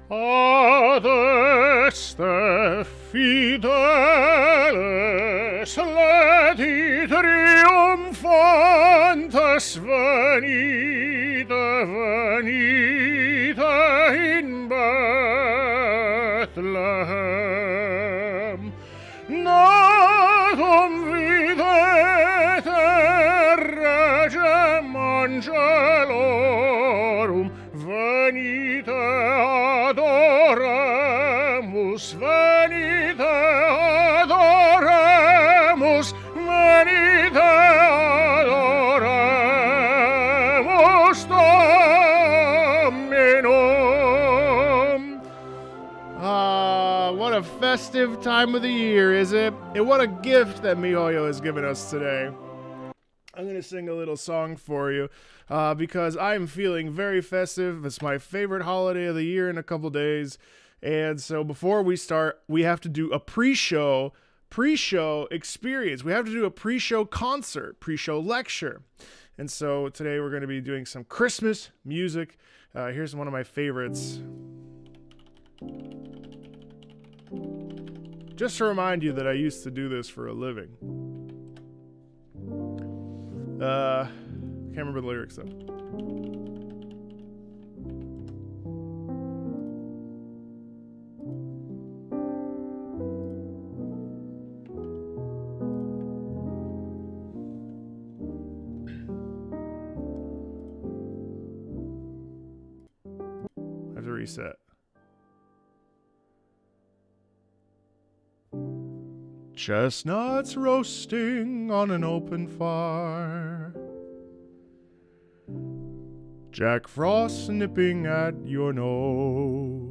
Adeste fideles leti triumphantes venite, venite in Bethlehem. Natum videte regem angelorum, venite adoremus, venite adoremus, venite adoremus Dominum. What a festive time of the year, is it? And what a gift that MiHoYo has given us today. I'm going to sing a little song for you because I'm feeling very festive. It's my favorite holiday of the year in a couple days. And so before we start, we have to do a pre-show experience. We have to do a pre-show concert, pre-show lecture. And so today we're going to be doing some Christmas music. Here's one of my favorites. Just to remind you that I used to do this for a living. Can't remember the lyrics though. I have to reset. Chestnuts roasting on an open fire, Jack Frost nipping at your nose,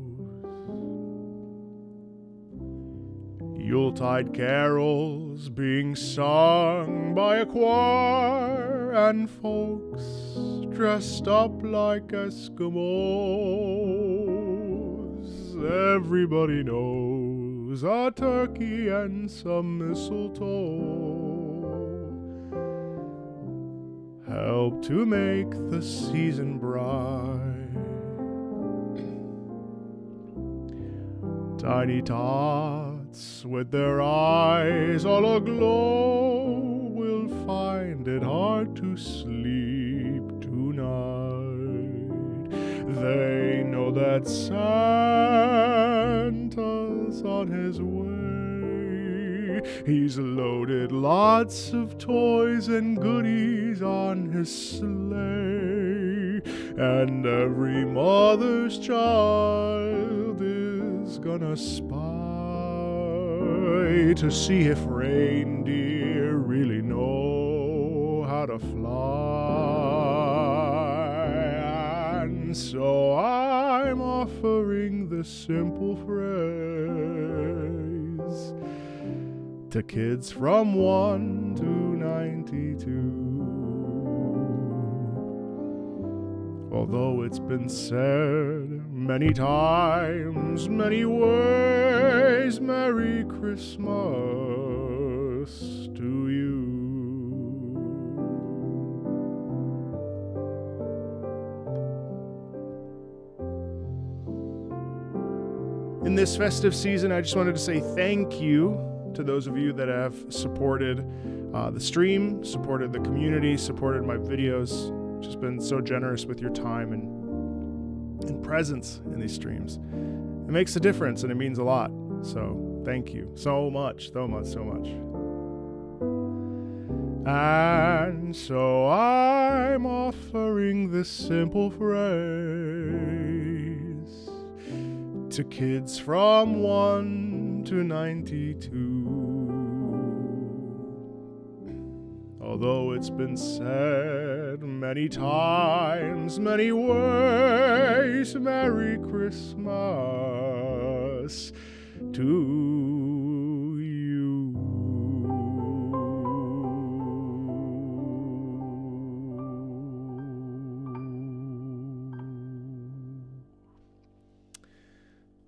Yuletide carols being sung by a choir, and folks dressed up like Eskimos. Everybody knows a turkey and some mistletoe help to make the season bright. Tiny tots with their eyes all aglow will find it hard to sleep tonight. They know that Santa's on his way. He's loaded lots of toys and goodies on his sleigh, and every mother's child is gonna spy to see if reindeer really know how to fly. And so I'm offering this simple phrase to kids from 1 to 92. Although it's been said many times, many ways, Merry Christmas to you. In this festive season, I just wanted to say thank you to those of you that have supported the stream, supported the community, supported my videos. Just been so generous with your time and presence in these streams. It makes a difference and it means a lot. So thank you so much, so much, so much. And so I'm offering this simple phrase to kids from 1 to 92. Although it's been said many times, many ways, Merry Christmas to you.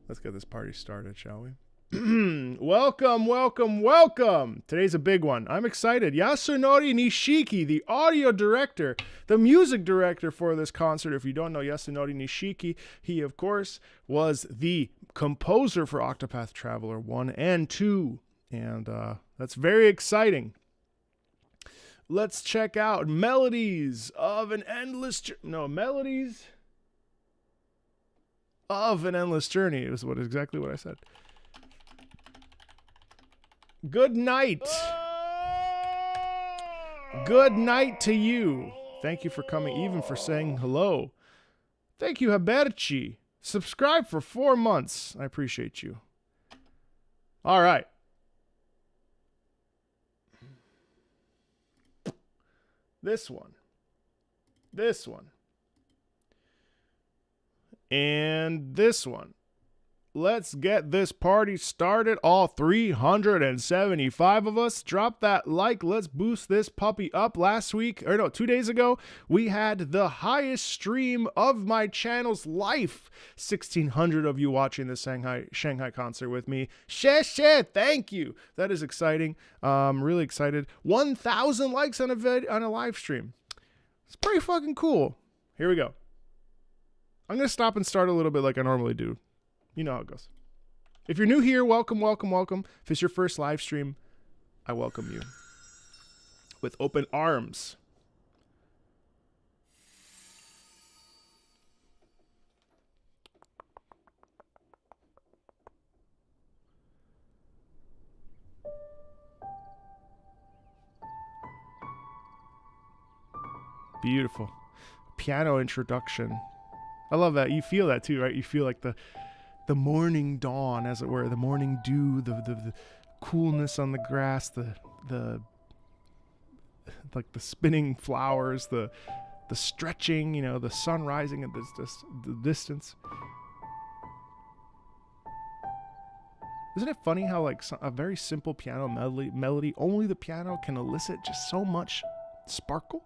Let's get this party started, shall we? Welcome, welcome, welcome. Today's a big one. I'm excited. Yasunori Nishiki, the audio director, the music director for this concert. If you don't know Yasunori Nishiki, he, of course, was the composer for Octopath Traveler 1 and 2. And that's very exciting. Let's check out Melodies of an Endless Melodies of an Endless Journey is exactly what I said. Good night. Good night to you. Thank you for coming, even for saying hello. Thank you, Haberchi. Subscribe for 4 months. I appreciate you. All right. This one. And this one. Let's get this party started. All 375 of us. Drop that like. Let's boost this puppy up. 2 days ago, we had the highest stream of my channel's life. 1,600 of you watching the Shanghai concert with me. Thank you. That is exciting. Really excited. 1,000 likes on a live stream. It's pretty fucking cool. Here we go. I'm going to stop and start a little bit like I normally do. You know how it goes. If you're new here, welcome, welcome, welcome. If it's your first live stream, I welcome you with open arms. Beautiful. Piano introduction. I love that. You feel that too, right? You feel like the morning dawn, as it were, the morning dew, the coolness on the grass, the like the spinning flowers, the stretching, you know, the sun rising at the distance. Isn't it funny how like a very simple piano melody, only the piano can elicit just so much sparkle?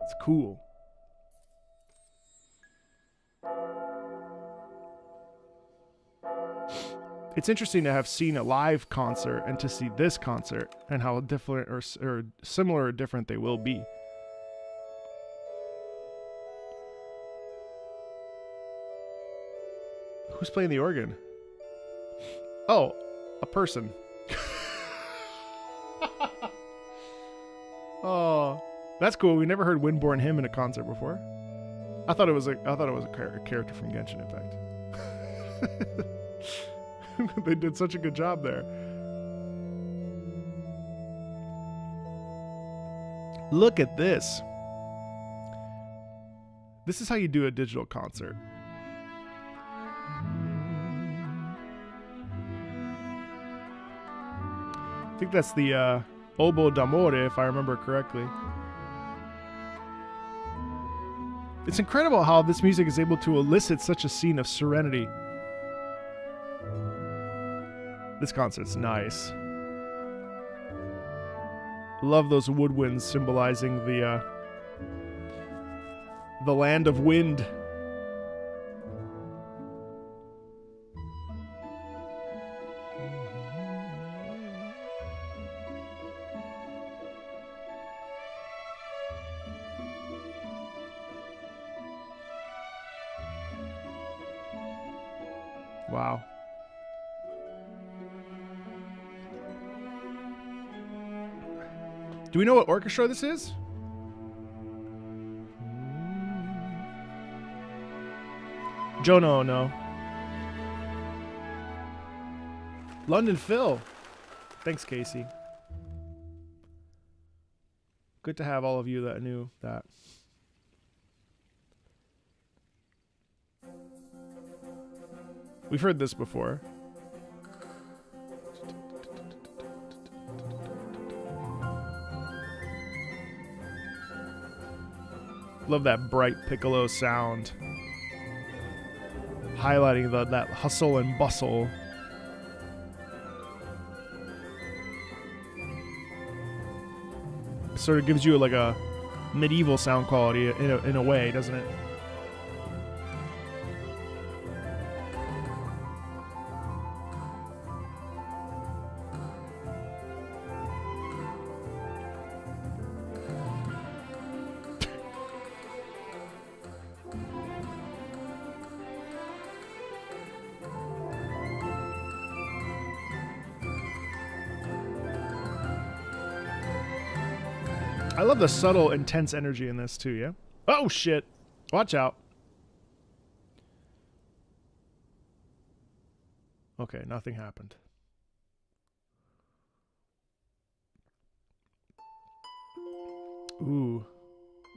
It's cool. It's interesting to have seen a live concert and to see this concert and how different or similar or different they will be. Who's playing the organ? Oh, a person. Oh, that's cool. We never heard Windborne Hymn in a concert before. I thought it was a character from Genshin, in fact. They did such a good job there. Look at this. This is how you do a digital concert. I think that's the Obo d'Amore, if I remember correctly. It's incredible how this music is able to elicit such a scene of serenity. This concert's nice. Love those woodwinds symbolizing the land of wind. Wow. Do we know what orchestra this is? Jono, no. London Phil. Thanks, Casey. Good to have all of you that knew that. We've heard this before. Love that bright piccolo sound, highlighting that hustle and bustle. It sort of gives you like a medieval sound quality in a way, doesn't it? I love the subtle, intense energy in this too, yeah? Oh, shit. Watch out. Okay, nothing happened. Ooh.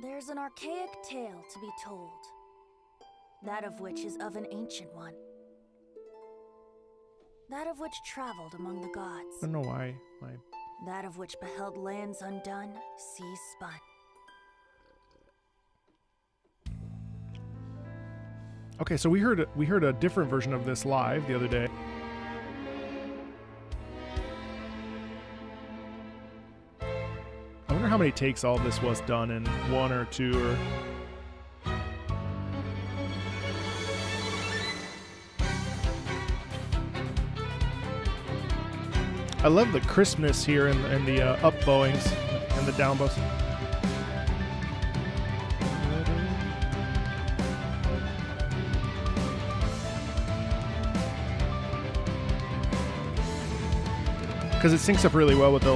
There's an archaic tale to be told, that of which is of an ancient one. That of which traveled among the gods. I don't know why. That of which beheld lands undone, seas spun. Okay, so we heard a different version of this live the other day. I wonder how many takes all of this was done in, 1 or 2 or... I love the crispness here in the up bowings and the down bows. Because it syncs up really well with the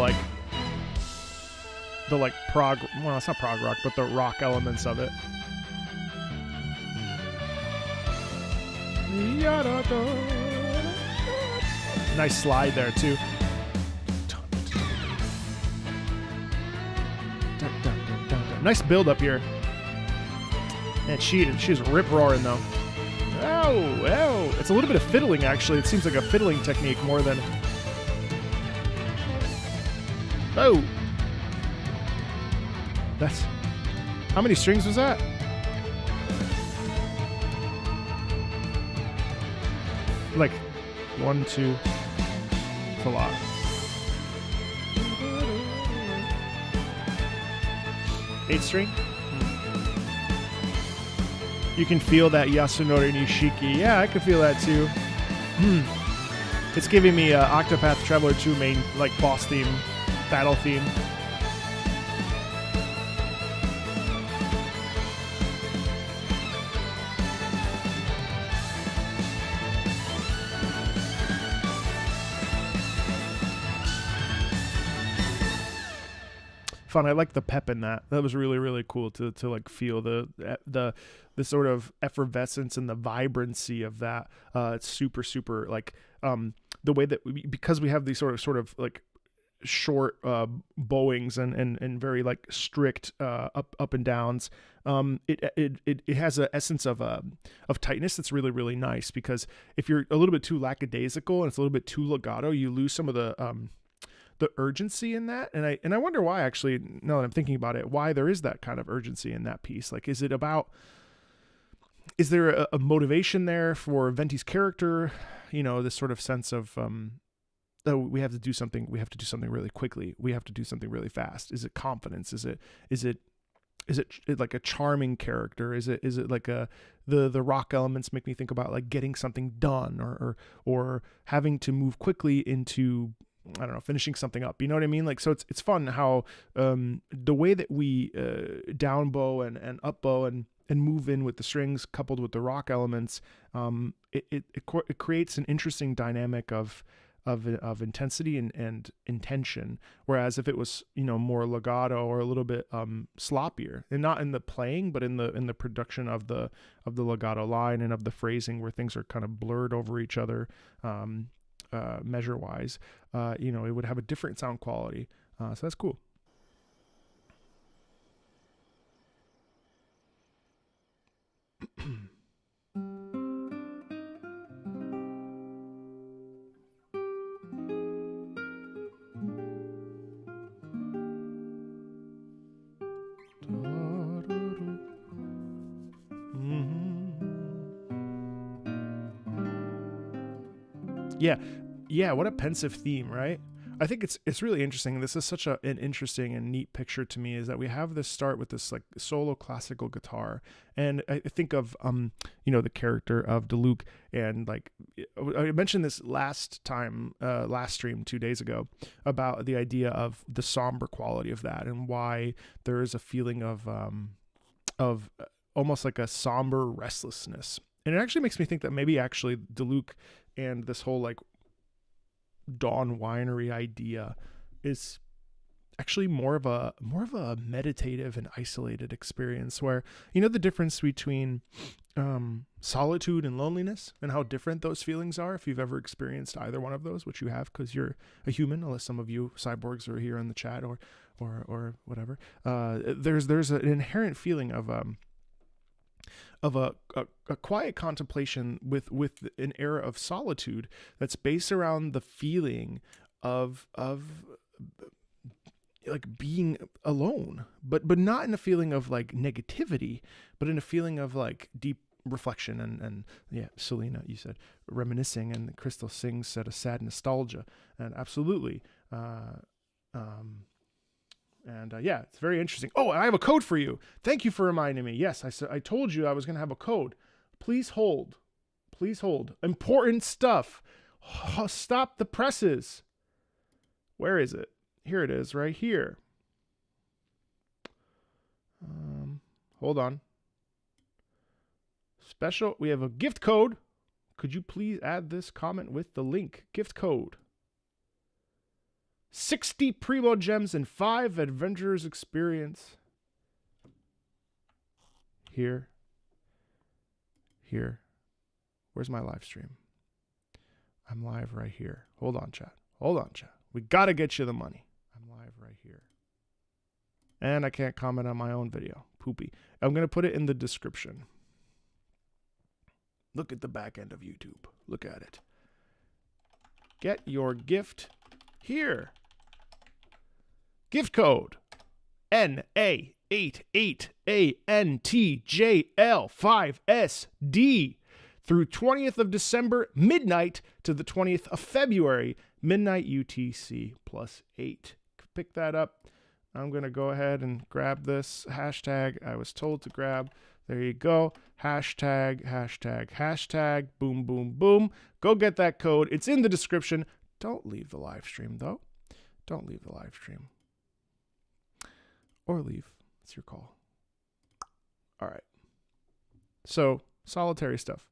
prog, well, it's not prog rock, but the rock elements of it. Nice slide there too. Nice build up here. And she's rip roaring though. Oh, it's a little bit of fiddling actually. It seems like a fiddling technique more than. Oh, that's. How many strings was that? Like 1, 2. It's a lot. Eighth string. You can feel that Yasunori Nishiki. Yeah, I can feel that too. It's giving me Octopath Traveler 2 main like boss theme, battle theme. Fun. I like the pep in that. That was really, really cool to like feel the sort of effervescence and the vibrancy of that. It's super, super like the way that because we have these sort of like short bowings and very like strict up and downs. It has an essence of tightness that's really, really nice, because if you're a little bit too lackadaisical and it's a little bit too legato, you lose some of the urgency in that. And I wonder why, actually, now that I'm thinking about it, why there is that kind of urgency in that piece. Like, is there a motivation there for Venti's character? You know, this sort of sense of, oh, we have to do something really quickly. We have to do something really fast. Is it confidence? Is it like a charming character? Is it like the rock elements make me think about like getting something done or having to move quickly into, I don't know, finishing something up. You know what I mean? Like, so it's fun how the way that we down bow and up bow and move in with the strings coupled with the rock elements, it creates an interesting dynamic of intensity and intention. Whereas if it was, you know, more legato or a little bit sloppier, and not in the playing, but in the production of the legato line and of the phrasing, where things are kind of blurred over each other, measure wise, you know, it would have a different sound quality. So that's cool. Yeah, what a pensive theme, right? I think it's really interesting. This is such an interesting and neat picture to me, is that we have this start with this like solo classical guitar. And I think of, you know, the character of Diluc, and like, I mentioned this last stream 2 days ago, about the idea of the somber quality of that, and why there is a feeling of almost like a somber restlessness. And it actually makes me think that maybe actually Diluc and this whole like Dawn Winery idea is actually more of a meditative and isolated experience, where the difference between solitude and loneliness, and how different those feelings are if you've ever experienced either one of those, which you have because you're a human, unless some of you cyborgs are here in the chat or whatever. There's an inherent feeling of a quiet contemplation with an era of solitude that's based around the feeling of like being alone, but not in a feeling of like negativity, but in a feeling of like deep reflection and yeah, Selena, you said reminiscing, and Crystal Singh said a sad nostalgia, and absolutely. Yeah, it's very interesting. Oh, I have a code for you. Thank you for reminding me. Yes, I told you I was going to have a code. Please hold. Please hold. Important stuff. Stop the presses. Where is it? Here it is, right here. Hold on. Special, we have a gift code. Could you please add this comment with the link? Gift code. 60 Primo Gems and 5 Adventurers Experience. Here. Where's my live stream? I'm live right here. Hold on, chat. We gotta get you the money. I'm live right here. And I can't comment on my own video. Poopy. I'm gonna put it in the description. Look at the back end of YouTube. Look at it. Get your gift here. Gift code NA88ANTJL5SD through 20th of December midnight to the 20th of February midnight UTC+8. Pick that up. I'm going to go ahead and grab this hashtag I was told to grab. There you go. Hashtag. Boom, boom, boom. Go get that code. It's in the description. Don't leave the live stream, though. Don't leave the live stream. Or leave. It's your call. All right. So, solitary stuff.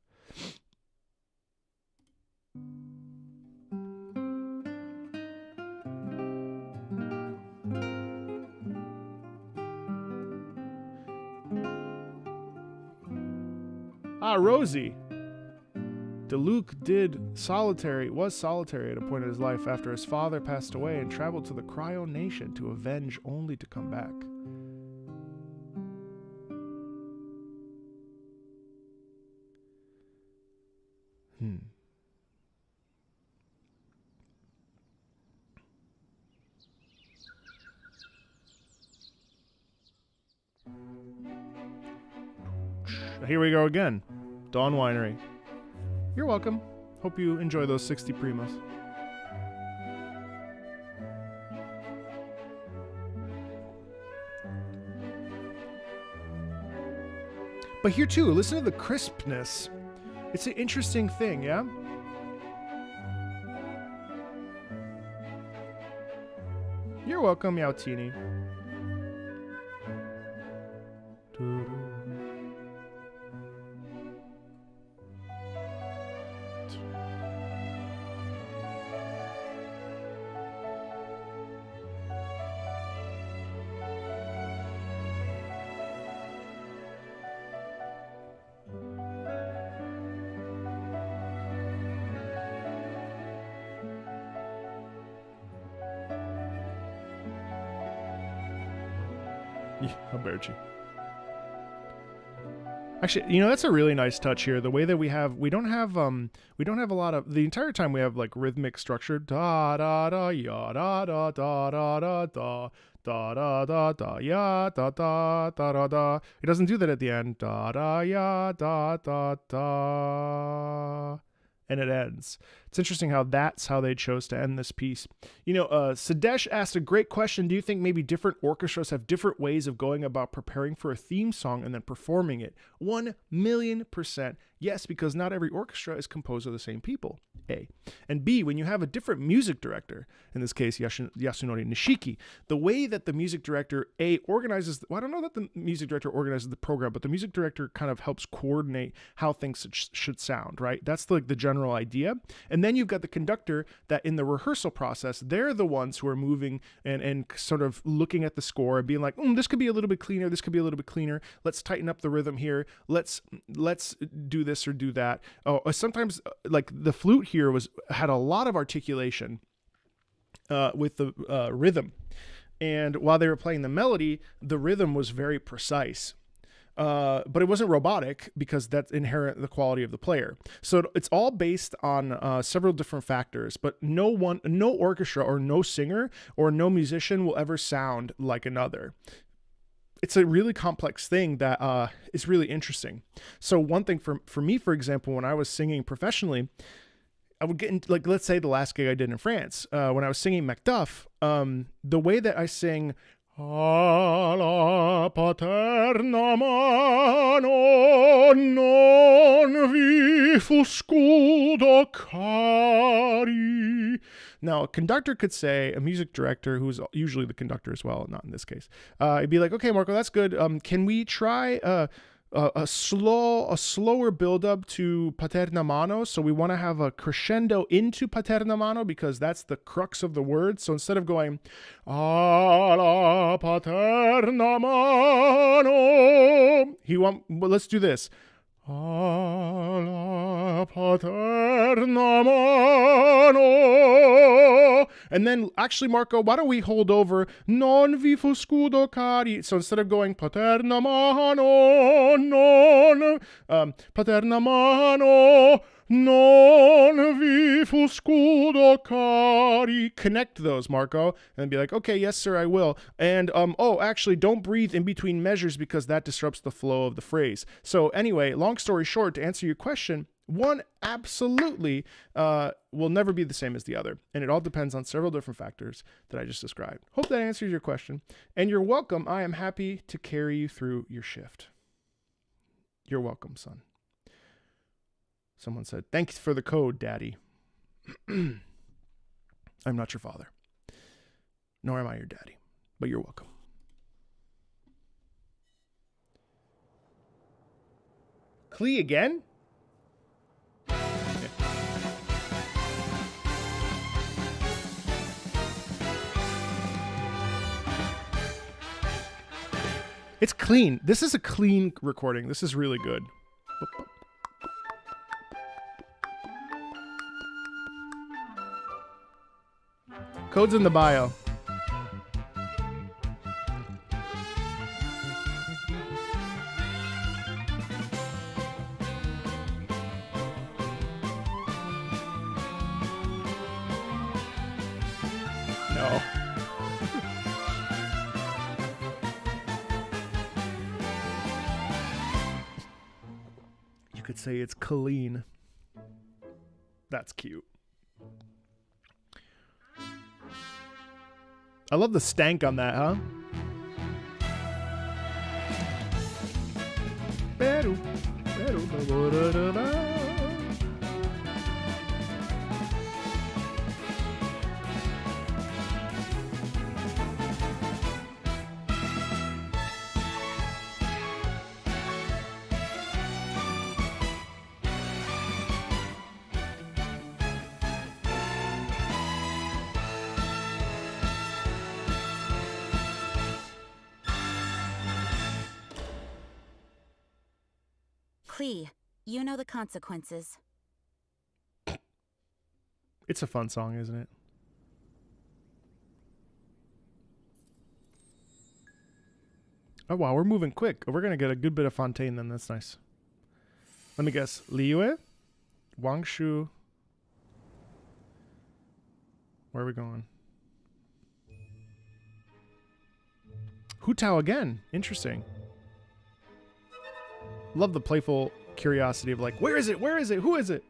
Rosie. DeLuke was solitary at a point in his life after his father passed away and traveled to the Cryo Nation to avenge only to come back. Here we go again. Dawn Winery. You're welcome. Hope you enjoy those 60 Primos. But here too, listen to the crispness. It's an interesting thing, yeah? You're welcome, Yautini. Alberti. Actually, that's a really nice touch here. The way that we don't have a lot of, the entire time we have like rhythmic structure, da da da ya da da da da da da da da da da ya da da da da da. It doesn't do that at the end, da da ya da da da, and it ends. It's interesting how that's how they chose to end this piece. Sadesh asked a great question. Do you think maybe different orchestras have different ways of going about preparing for a theme song and then performing it? 1,000,000%. Yes, because not every orchestra is composed of the same people. A. And B, when you have a different music director, in this case Yasunori Nishiki, the way that the music director organizes, well, I don't know that the music director organizes the program, but the music director kind of helps coordinate how things should sound, right? That's like the general idea. And then you've got the conductor that in the rehearsal process, they're the ones who are moving and sort of looking at the score and being like, this could be a little bit cleaner, this could be a little bit cleaner, let's tighten up the rhythm here, let's do this or do that. Sometimes like the flute here had a lot of articulation with the rhythm, and while they were playing the melody, the rhythm was very precise, but it wasn't robotic because that's inherent in the quality of the player. So it's all based on several different factors, but no orchestra or no singer or no musician will ever sound like another. It's a really complex thing that is really interesting. So one thing for me, for example, when I was singing professionally, I would get into, like, let's say the last gig I did in France, when I was singing Macduff, the way that I sing, alla paterna mano non vi fu scudo cari. Now, a conductor could say, a music director, who's usually the conductor as well, not in this case, he'd be like, okay, Marco, that's good. Can we try a slower build up to paterna mano? So we want to have a crescendo into paterna mano because that's the crux of the word. So instead of going alla paterna mano, let's do this. Alla paterna mano. And then actually, Marco, why don't we hold over non vi fu scudo cari? So instead of going paterna mano, non, paterna mano, non vi fu scudo cari. Connect those, Marco, and be like, okay, yes, sir, I will. And, actually, don't breathe in between measures because that disrupts the flow of the phrase. So anyway, long story short, to answer your question, one absolutely will never be the same as the other. And it all depends on several different factors that I just described. Hope that answers your question. And you're welcome. I am happy to carry you through your shift. You're welcome, son. Someone said, thanks for the code, Daddy. I'm not your father, nor am I your daddy, but you're welcome. Klee again? It's clean. This is a clean recording. This is really good. Code's in the bio. No. You could say it's clean. That's cute. I love the stank on that, huh? Klee, you know the consequences. It's a fun song, isn't it? Oh, wow, we're moving quick. We're going to get a good bit of Fontaine then. That's nice. Let me guess. Liyue? Wangshu? Where are we going? Hu Tao again. Interesting. Love the playful curiosity of like, where is it? Where is it? Who is it?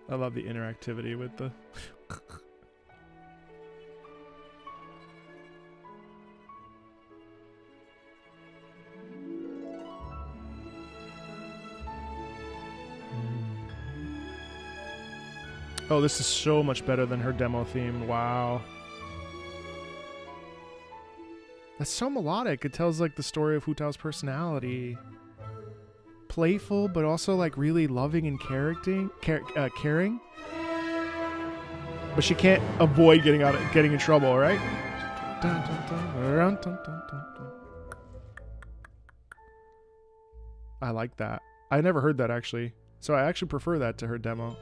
I love the interactivity with the... Oh, this is so much better than her demo theme. Wow. That's so melodic. It tells like the story of Hu Tao's personality. Playful, but also like really loving and caring. But she can't avoid getting in trouble, right? I like that. I never heard that actually. So I actually prefer that to her demo.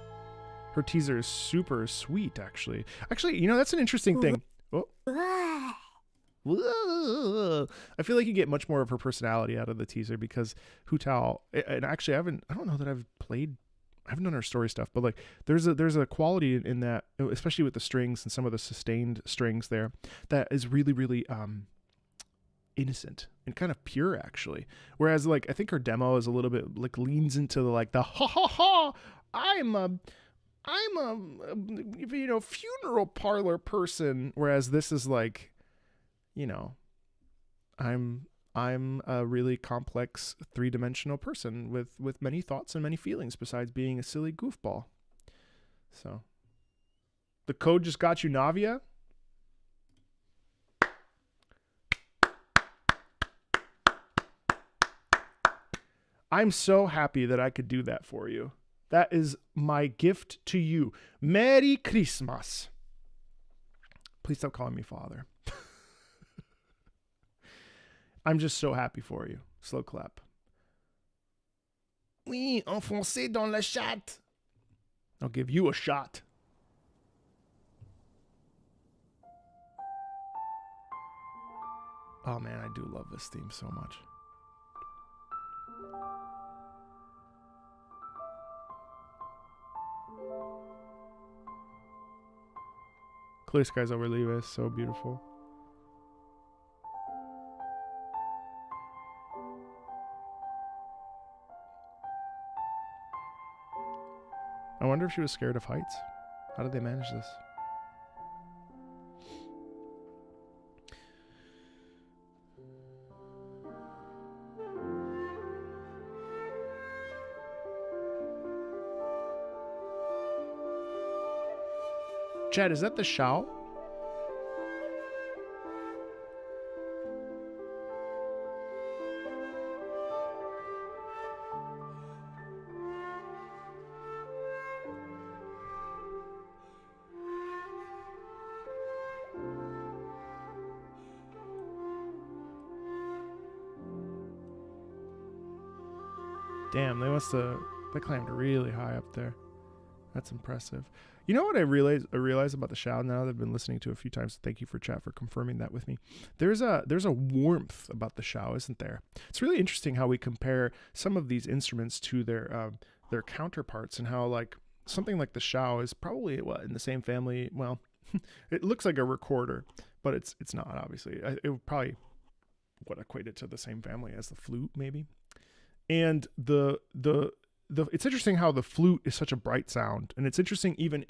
Her teaser is super sweet, actually. Actually, you know, that's an interesting thing. Oh. Whoa. I feel like you get much more of her personality out of the teaser because Hu Tao, and actually I don't know that I haven't done her story stuff, but like there's a quality in that, especially with the strings and some of the sustained strings there, that is really, really innocent and kind of pure actually. Whereas like I think her demo is a little bit like leans into the ha ha ha, I'm a you know, funeral parlor person, whereas this is like, you know, I'm a really complex three-dimensional person with many thoughts and many feelings besides being a silly goofball. So the code just got you Navia. I'm so happy that I could do that for you. That is my gift to you. Merry Christmas. Please stop calling me father. I'm just so happy for you. Slow clap. Oui, enfoncé dans le chat. I'll give you a shot. Oh man, I do love this theme so much. Clear skies over Leva is so beautiful. I wonder if she was scared of heights. How did they manage this? Chad, is that the Shao? Damn, they climbed really high up there. That's impressive. You know what I realize about the Shao now that I've been listening to a few times? Thank you for chat for confirming that with me. There's a warmth about the Shao, isn't there? It's really interesting how we compare some of these instruments to their counterparts, and how like something like the Shao is probably in the same family. Well, it looks like a recorder, but it's not, obviously. It would probably equate it to the same family as the flute, maybe. And it's interesting how the flute is such a bright sound, and it's interesting even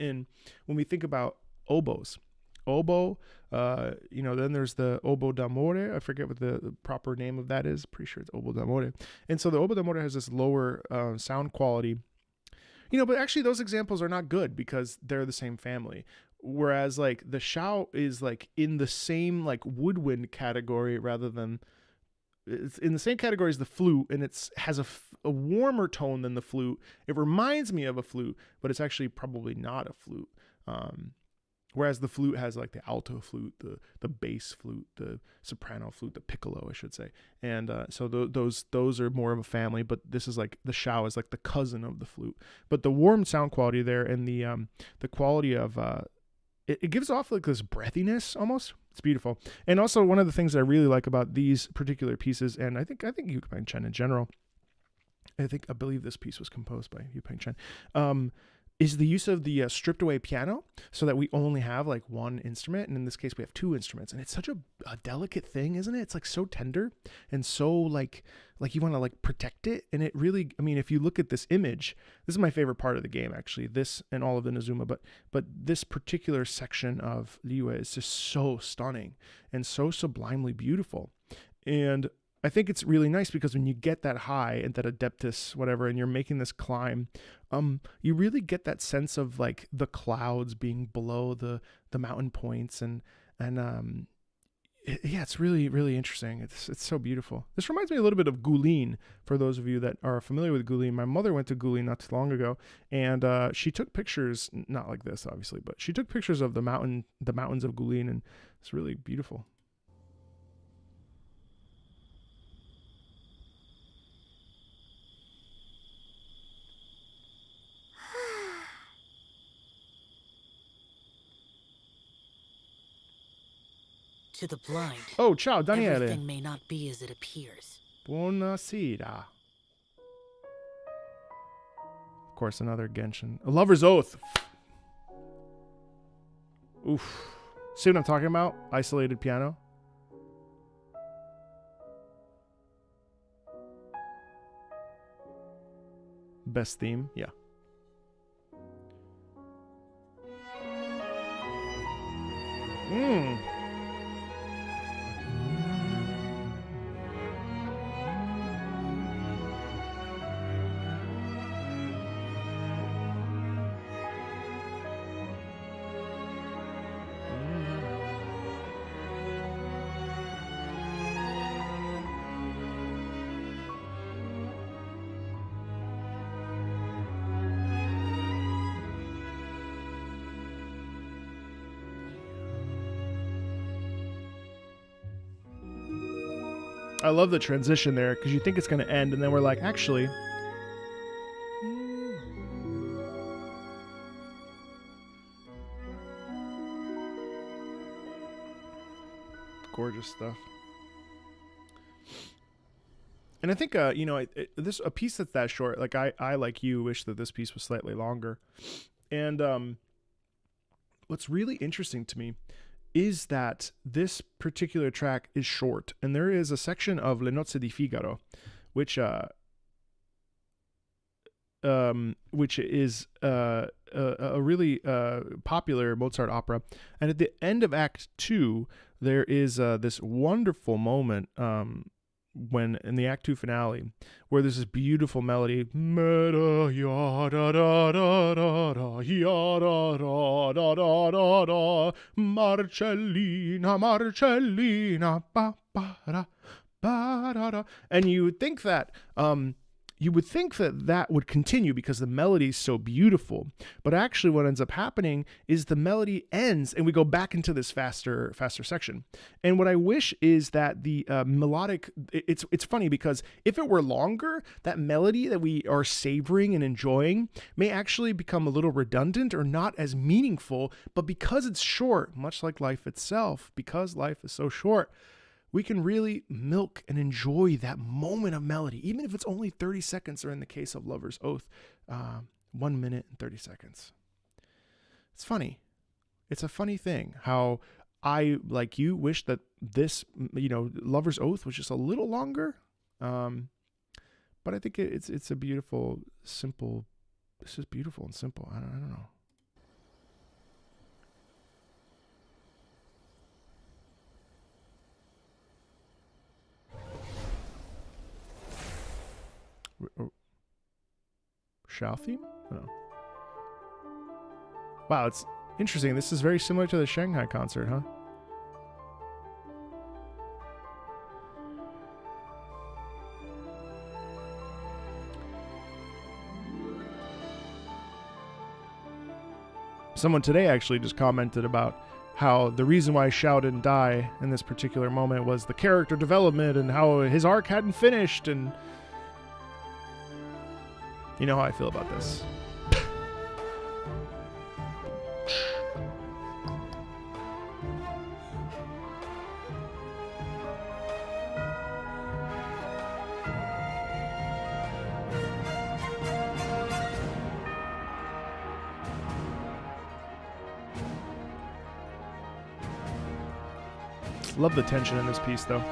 when we think about oboes. Oboe, then there's the oboe d'amore. I forget what the proper name of that is. Pretty sure it's oboe d'amore. And so the oboe d'amore has this lower sound quality. But actually those examples are not good because they're the same family. Whereas like the Shao is like in the same like woodwind category rather than. It's in the same category as the flute, and has a warmer tone than the flute. It reminds me of a flute, but it's actually probably not a flute. Whereas the flute has like the alto flute, the bass flute, the soprano flute, the piccolo, I should say. And so those are more of a family, but this is like the Shao is like the cousin of the flute. But the warm sound quality there and the quality of it gives off like this breathiness almost. It's beautiful. And also one of the things that I really like about these particular pieces, and I think Yupeng Chen in general, I believe this piece was composed by Yupeng Chen, is the use of the stripped away piano, so that we only have like one instrument, and in this case we have two instruments. And it's such a delicate thing, isn't it? It's like so tender and so like you want to like protect it. And it really, I mean, if you look at this image, this is my favorite part of the game, actually, this and all of the Nezuma, but this particular section of Liyue is just so stunning and so sublimely beautiful. And I think it's really nice because when you get that high and that Adeptus, whatever, and you're making this climb, you really get that sense of like the clouds being below the mountain points, and yeah, it's really, really interesting. It's so beautiful. This reminds me a little bit of Gulin, for those of you that are familiar with Gulin. My mother went to Gulin not too long ago, and she took pictures, not like this, obviously, but she took pictures of the mountains of Gulin, and it's really beautiful. To the blind, Oh, ciao, Daniele. everything may not be as it appears. Buonasera. Of course, another Genshin. A Lover's Oath. Oof. See what I'm talking about? Isolated piano. Best theme, yeah. I love the transition there, because you think it's going to end, and then we're like, actually. Gorgeous stuff. And I think, you know, this a piece that's that short, like I like you, wish that this piece was slightly longer. And what's really interesting to me is that this particular track is short, and there is a section of Le Nozze di Figaro, which is a really popular Mozart opera. And at the end of Act 2, there is this wonderful moment when in the Act 2 finale, where there's this beautiful melody, Marcellina, Marcellina, ba ba da ba da da, and you would think that that would continue because the melody is so beautiful. But actually what ends up happening is the melody ends and we go back into this faster section. And what I wish is that the melodic, it's funny because if it were longer, that melody that we are savoring and enjoying may actually become a little redundant or not as meaningful. But because it's short, much like life itself, because life is so short, we can really milk and enjoy that moment of melody, even if it's only 30 seconds, or in the case of Lover's Oath, 1 minute and 30 seconds. It's funny. It's a funny thing how I, like you, wish that this, you know, Lover's Oath was just a little longer. But I think it's a beautiful, simple, this is beautiful and simple. I don't know. Shao theme? No. Wow, it's interesting. This is very similar to the Shanghai concert, huh? Someone today actually just commented about how the reason why Shao didn't die in this particular moment was the character development and how his arc hadn't finished, and you know how I feel about this. Love the tension in this piece, though.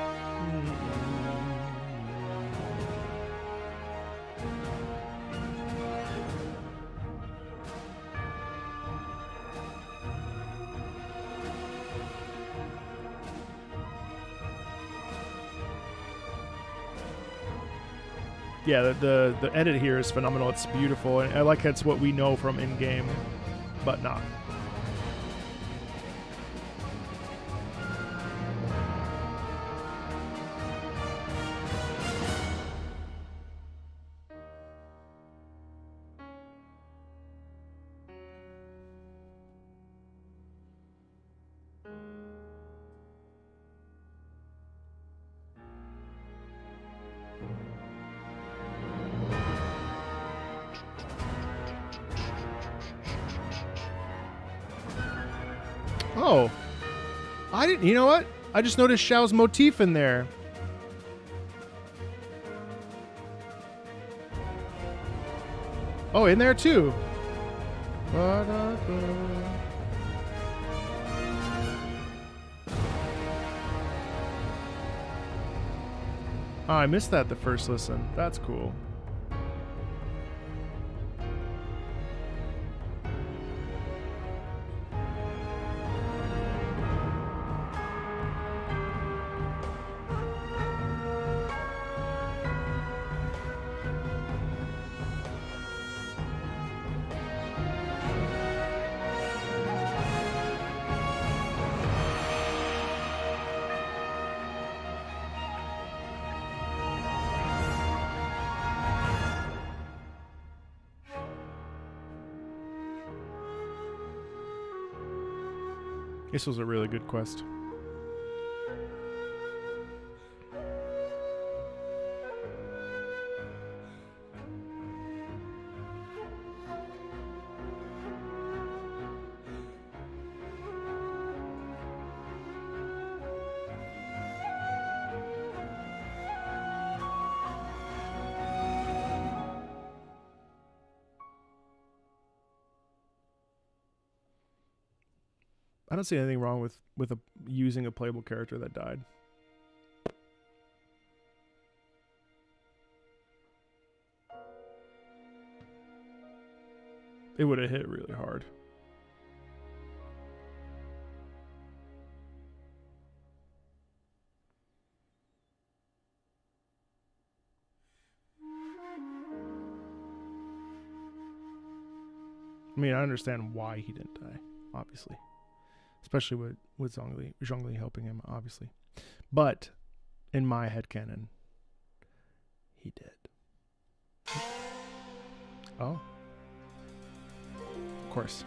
Yeah, the edit here is phenomenal. It's beautiful, and I like that's what we know from in-game, but not. Oh, I didn't. You know what? I just noticed Xiao's motif in there. Oh, in there too. Oh, I missed that the first listen. That's cool. This was a really good quest. I don't see anything wrong with using a playable character that died. It would have hit really hard. I mean, I understand why he didn't die, obviously. Especially with Zhongli helping him, obviously. But in my headcanon, he did. Oh. Of course.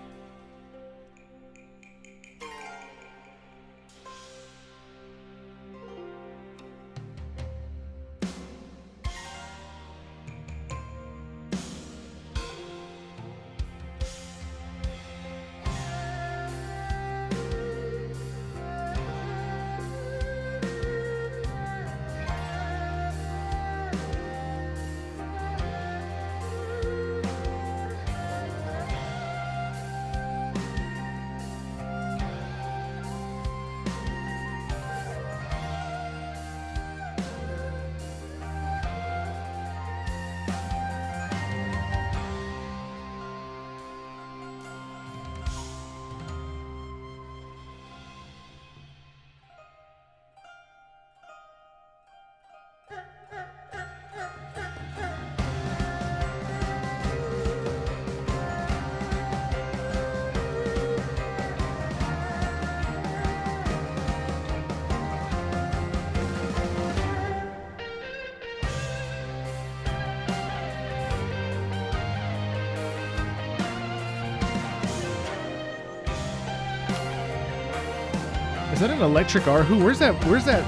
Is that an electric Arhu? Where's that? Where's that?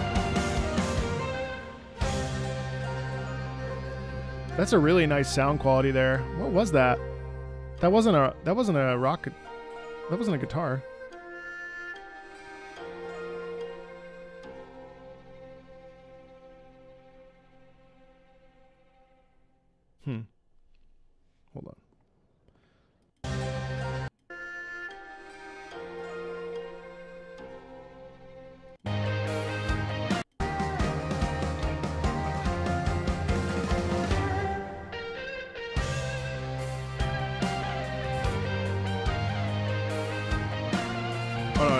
That's a really nice sound quality there. What was that? That wasn't a rocket. That wasn't a guitar. Hold on.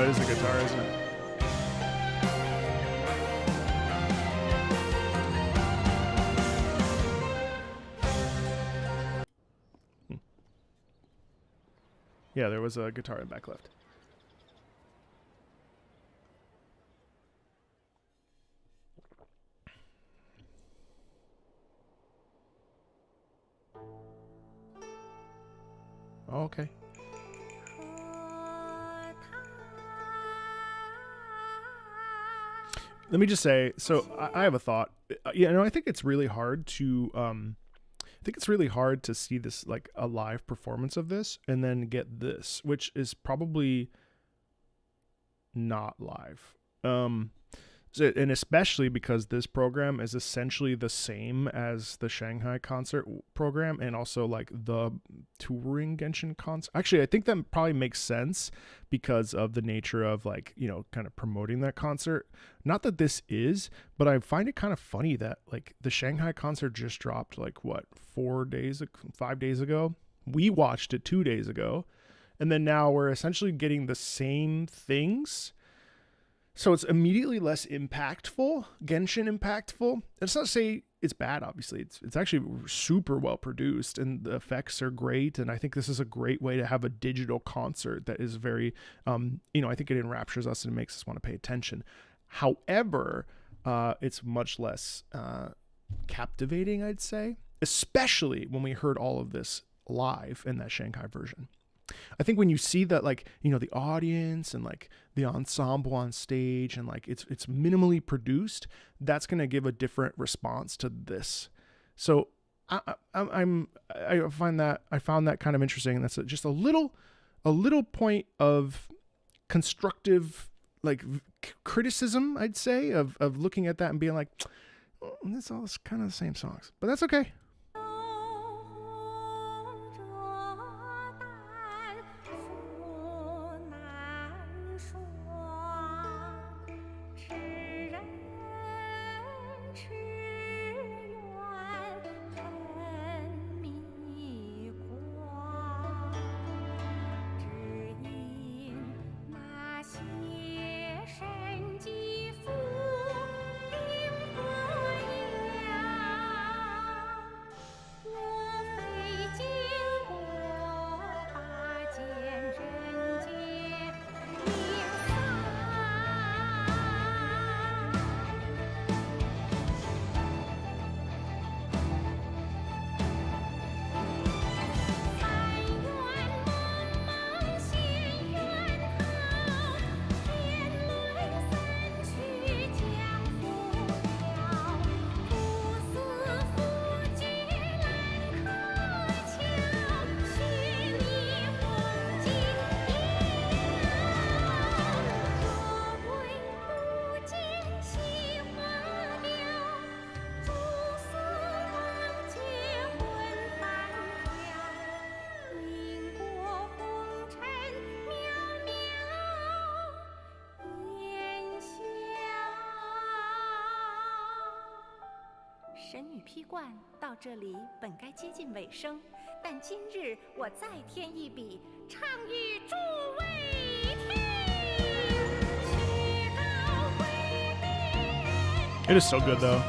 it is a guitar, isn't it? Yeah, there was a guitar in back left. Oh, okay. Let me just say, so I have a thought. You know, I think it's really hard to see this, like a live performance of this and then get this, which is probably not live. And especially because this program is essentially the same as the Shanghai concert program and also like the touring Genshin concert. Actually, I think that probably makes sense because of the nature of, like, you know, kind of promoting that concert. Not that this is, but I find it kind of funny that, like, the Shanghai concert just dropped, like, what, 5 days ago? We watched it 2 days ago. And then now we're essentially getting the same things. So it's immediately less impactful, Genshin impactful. It's not to say it's bad, obviously. It's actually super well produced and the effects are great. And I think this is a great way to have a digital concert that is very, you know, I think it enraptures us and it makes us want to pay attention. However, it's much less captivating, I'd say, especially when we heard all of this live in that Shanghai version. I think when you see that, like, you know, the audience and like the ensemble on stage and like it's minimally produced, that's going to give a different response to this. So I found that kind of interesting. And that's just a little point of constructive, like, criticism, I'd say, of looking at that and being like, oh, it's all kind of the same songs, but that's okay.神女劈冠到这里本该接近尾声，但今日我再添一笔，唱与诸位听。曲高贵的 It is so good though.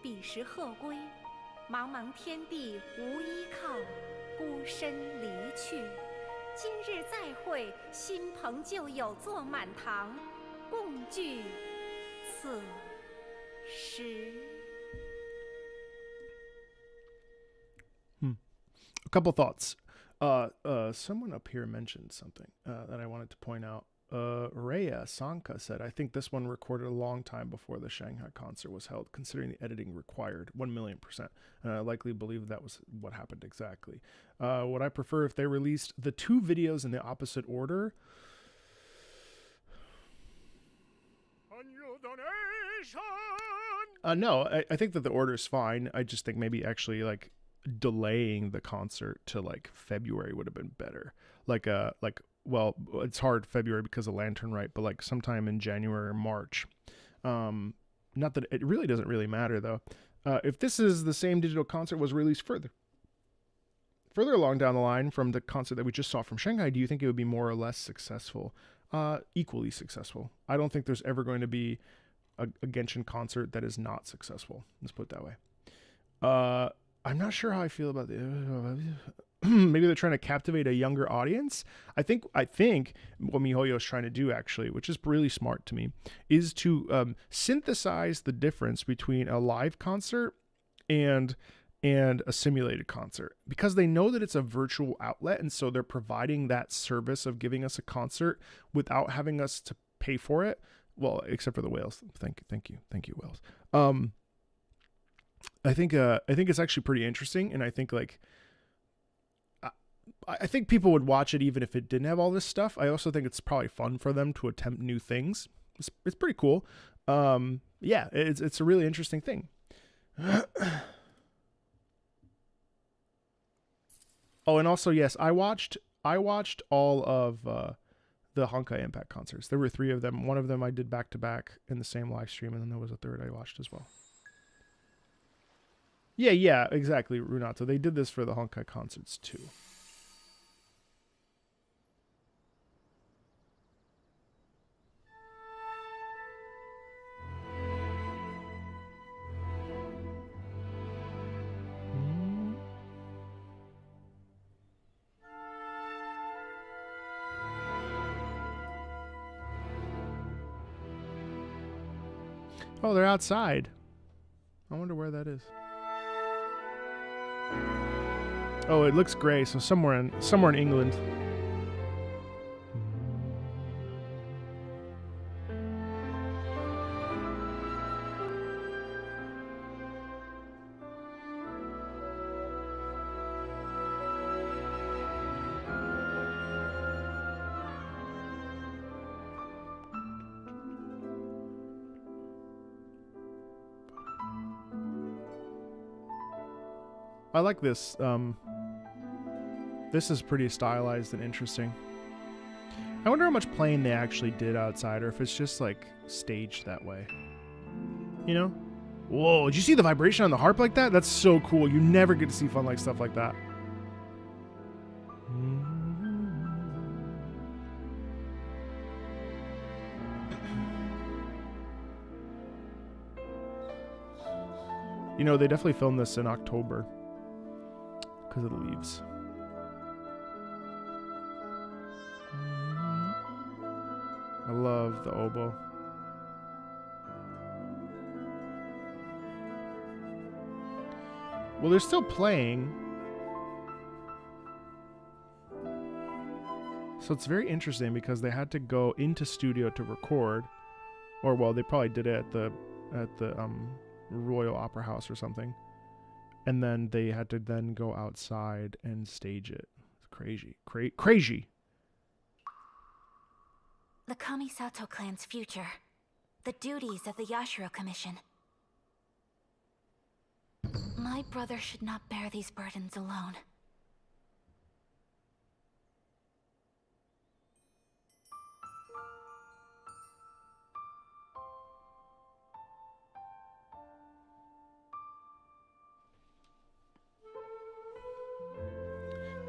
彼时鹤归，茫茫天地无依靠，孤身离去。今日再会，新朋旧友坐满堂，共聚此时。A couple thoughts. Someone up here mentioned something that I wanted to point out. Rhea Sanka said, I think this one recorded a long time before the Shanghai concert was held, considering the editing required, 1,000,000%. And I likely believe that was what happened exactly. Would I prefer if they released the two videos in the opposite order? On your donation! No, I think that the order is fine. I just think maybe actually like delaying the concert to like February would have been better. Well, it's hard February because of Lantern Rite, but like sometime in January or March. Not that it really doesn't really matter though. If this is the same digital concert was released further along down the line from the concert that we just saw from Shanghai, do you think it would be more or less successful? Equally successful. I don't think there's ever going to be a Genshin concert that is not successful. Let's put it that way. I'm not sure how I feel about the maybe they're trying to captivate a younger audience. I think what MiHoYo is trying to do, actually, which is really smart to me, is to synthesize the difference between a live concert and a simulated concert, because they know that it's a virtual outlet, and so they're providing that service of giving us a concert without having us to pay for it. Well, except for the whales. Thank you, whales. I think it's actually pretty interesting, and I think like I think people would watch it even if it didn't have all this stuff. I also think it's probably fun for them to attempt new things. It's pretty cool. Yeah, it's a really interesting thing. Oh, and also, yes, I watched all of the Honkai Impact concerts. There were 3 of them. One of them I did back to back in the same live stream, and then there was a third I watched as well. Yeah, exactly, Runato. They did this for the Honkai concerts too. Oh, they're outside. I wonder where that is. Oh, it looks gray, so somewhere in England. I like this. This is pretty stylized and interesting. I wonder how much playing they actually did outside, or if it's just like staged that way. You know? Whoa, did you see the vibration on the harp like that? That's so cool. You never get to see fun like stuff like that. You know, they definitely filmed this in October because of the leaves. I love the oboe. Well, they're still playing. So it's very interesting because they had to go into studio to record, or well, they probably did it at the Royal Opera House or something, and then they had to then go outside and stage it. It's crazy, crazy. The Kamisato clan's future. The duties of the Yashiro Commission. My brother should not bear these burdens alone.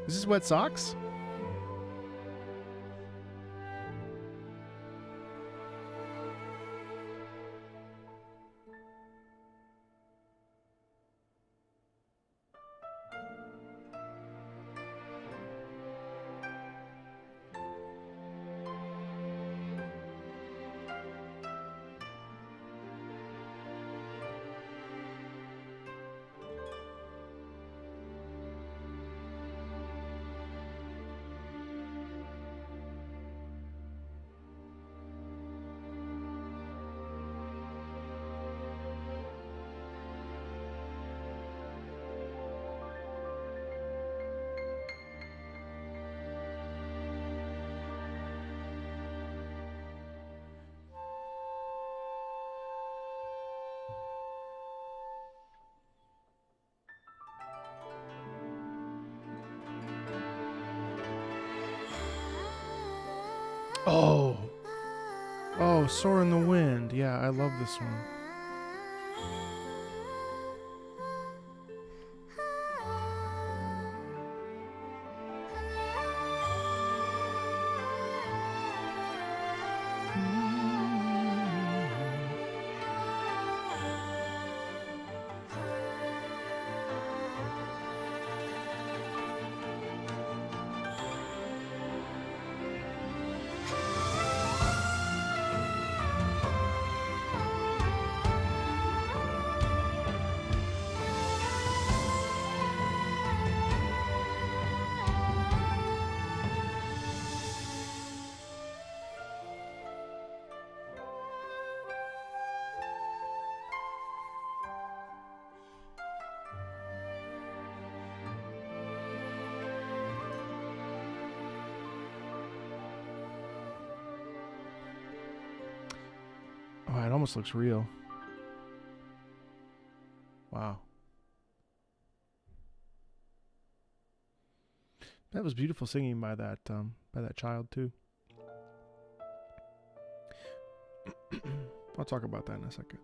Is this Wet Socks? Oh. Oh, Soar in the Wind. Yeah, I love this one. Oh, it almost looks real. Wow. That was beautiful singing by that child too. I'll talk about that in a second.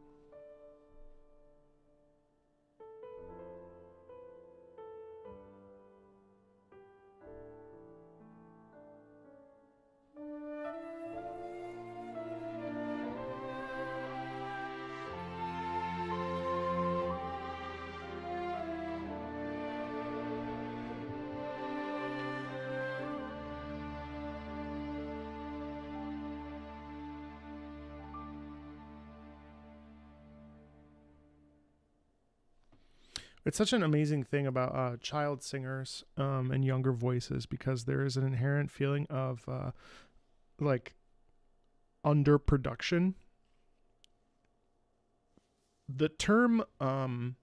It's such an amazing thing about child singers and younger voices, because there is an inherent feeling of like underproduction. The term, man,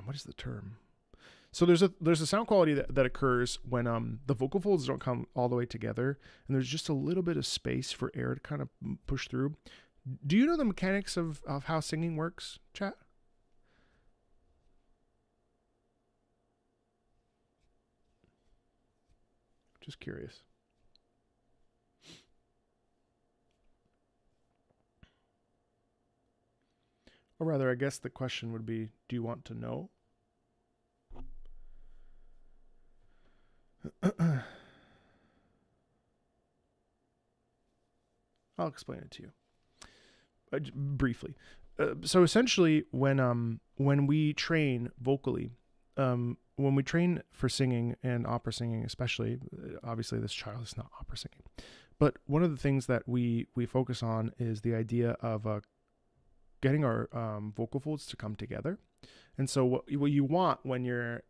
what is the term? So there's a sound quality that occurs when the vocal folds don't come all the way together, and there's just a little bit of space for air to kind of push through. Do you know the mechanics of how singing works, chat? Just curious. Or rather, I guess the question would be, do you want to know? I'll explain it to you briefly. So essentially, when we train vocally, when we train for singing and opera singing, especially, obviously this child is not opera singing, but one of the things that we focus on is the idea of getting our vocal folds to come together. And so what you want when you're,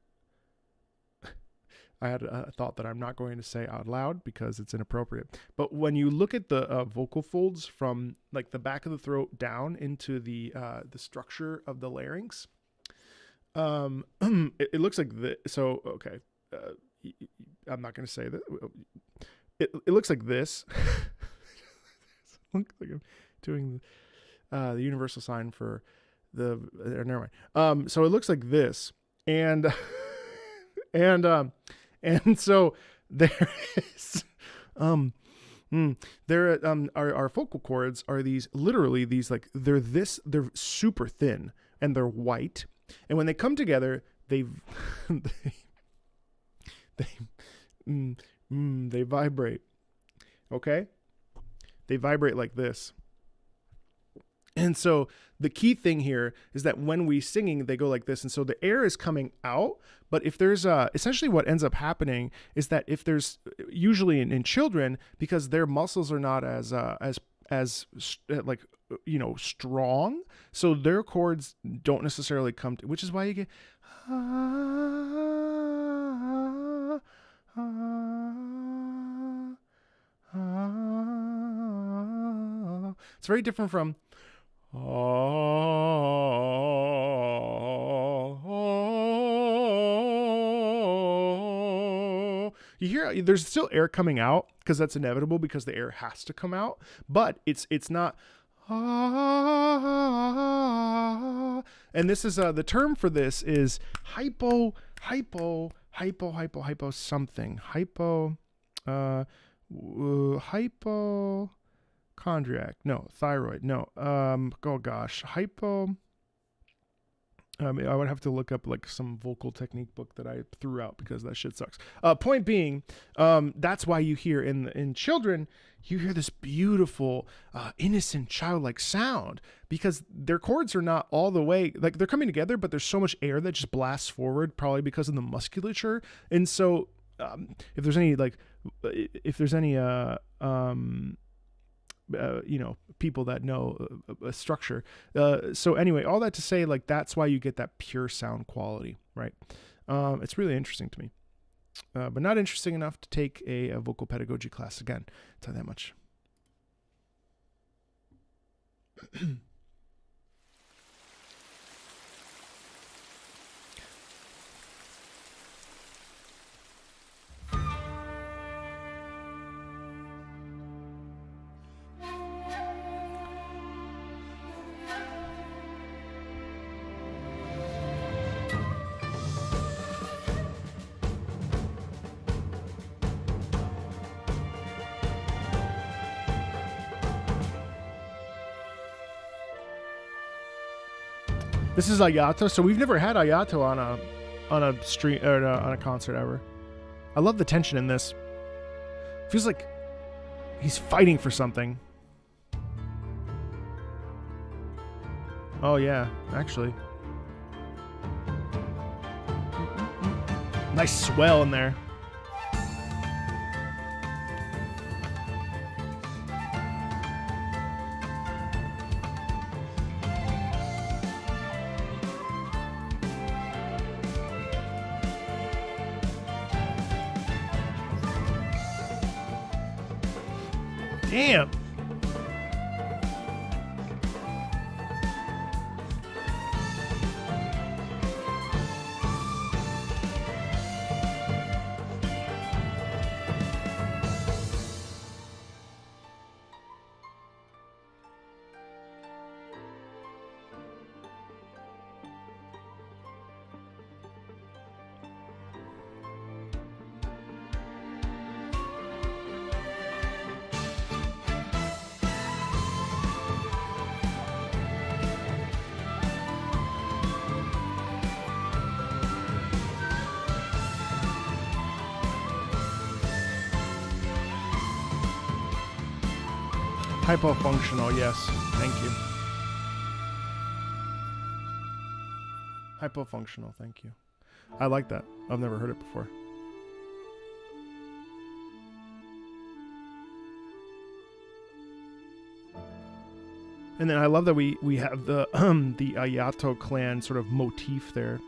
I had a thought that I'm not going to say out loud because it's inappropriate, but when you look at the vocal folds from like the back of the throat down into the structure of the larynx, it looks like this. So, okay. I'm not going to say that. It looks like this. Looks like I'm doing the universal sign for the, never mind. So it looks like this, and, and so there is, our vocal cords are literally these, like, they're super thin and they're white. And when they come together, they vibrate. Okay? They vibrate like this. And so the key thing here is that when we singing, they go like this. And so the air is coming out. But if there's essentially what ends up happening is that if there's usually in children, because their muscles are not as like, you know, strong, so their chords don't necessarily come to, which is why you get it's very different from you hear there's still air coming out because that's inevitable, because the air has to come out, but it's not. And this is the term for this is hypo something. Hypo hypochondriac. No, thyroid. No. Oh gosh, hypo. I would have to look up like some vocal technique book that I threw out because that shit sucks. Point being, that's why you hear in children, you hear this beautiful, innocent, childlike sound because their chords are not all the way, like they're coming together, but there's so much air that just blasts forward, probably because of the musculature. And so, if there's any people that know a structure. So anyway, all that to say, like, that's why you get that pure sound quality, right? It's really interesting to me, but not interesting enough to take a vocal pedagogy class again. I'll tell you that much. This is Ayato. So we've never had Ayato on a stream or on a concert ever. I love the tension in this. Feels like he's fighting for something. Oh yeah, actually. Nice swell in there. Damn. Hypofunctional, yes. Thank you. Hypofunctional, thank you. I like that. I've never heard it before. And then I love that we have the Ayato clan sort of motif there.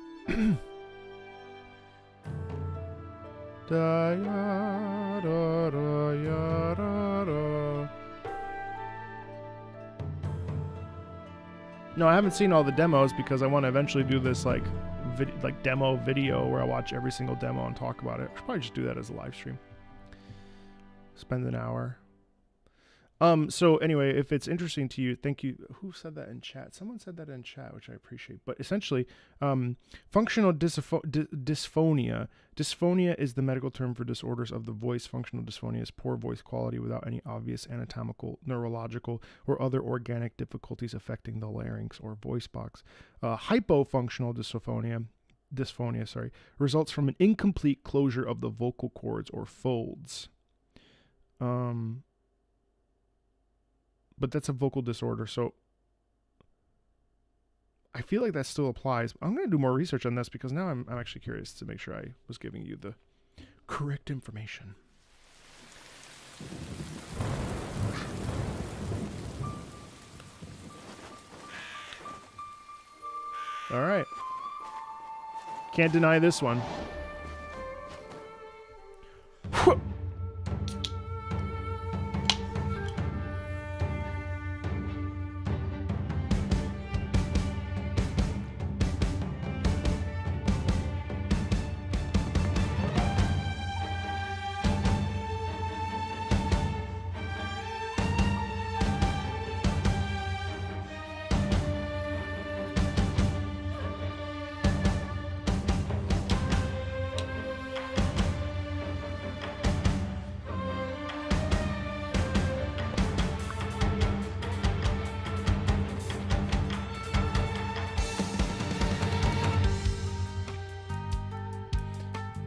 Da, ya, da, da, ya, da, da. No, I haven't seen all the demos because I want to eventually do this like demo video where I watch every single demo and talk about it. I should probably just do that as a live stream. Spend an hour. So anyway, if it's interesting to you, thank you. Who said that in chat? Someone said that in chat, which I appreciate. But essentially, functional dysphonia. Dysphonia is the medical term for disorders of the voice. Functional dysphonia is poor voice quality without any obvious anatomical, neurological, or other organic difficulties affecting the larynx or voice box. Hypofunctional dysphonia, results from an incomplete closure of the vocal cords or folds. But that's a vocal disorder, so I feel like that still applies. I'm going to do more research on this because now I'm actually curious to make sure I was giving you the correct information. All right. Can't deny this one. Whew.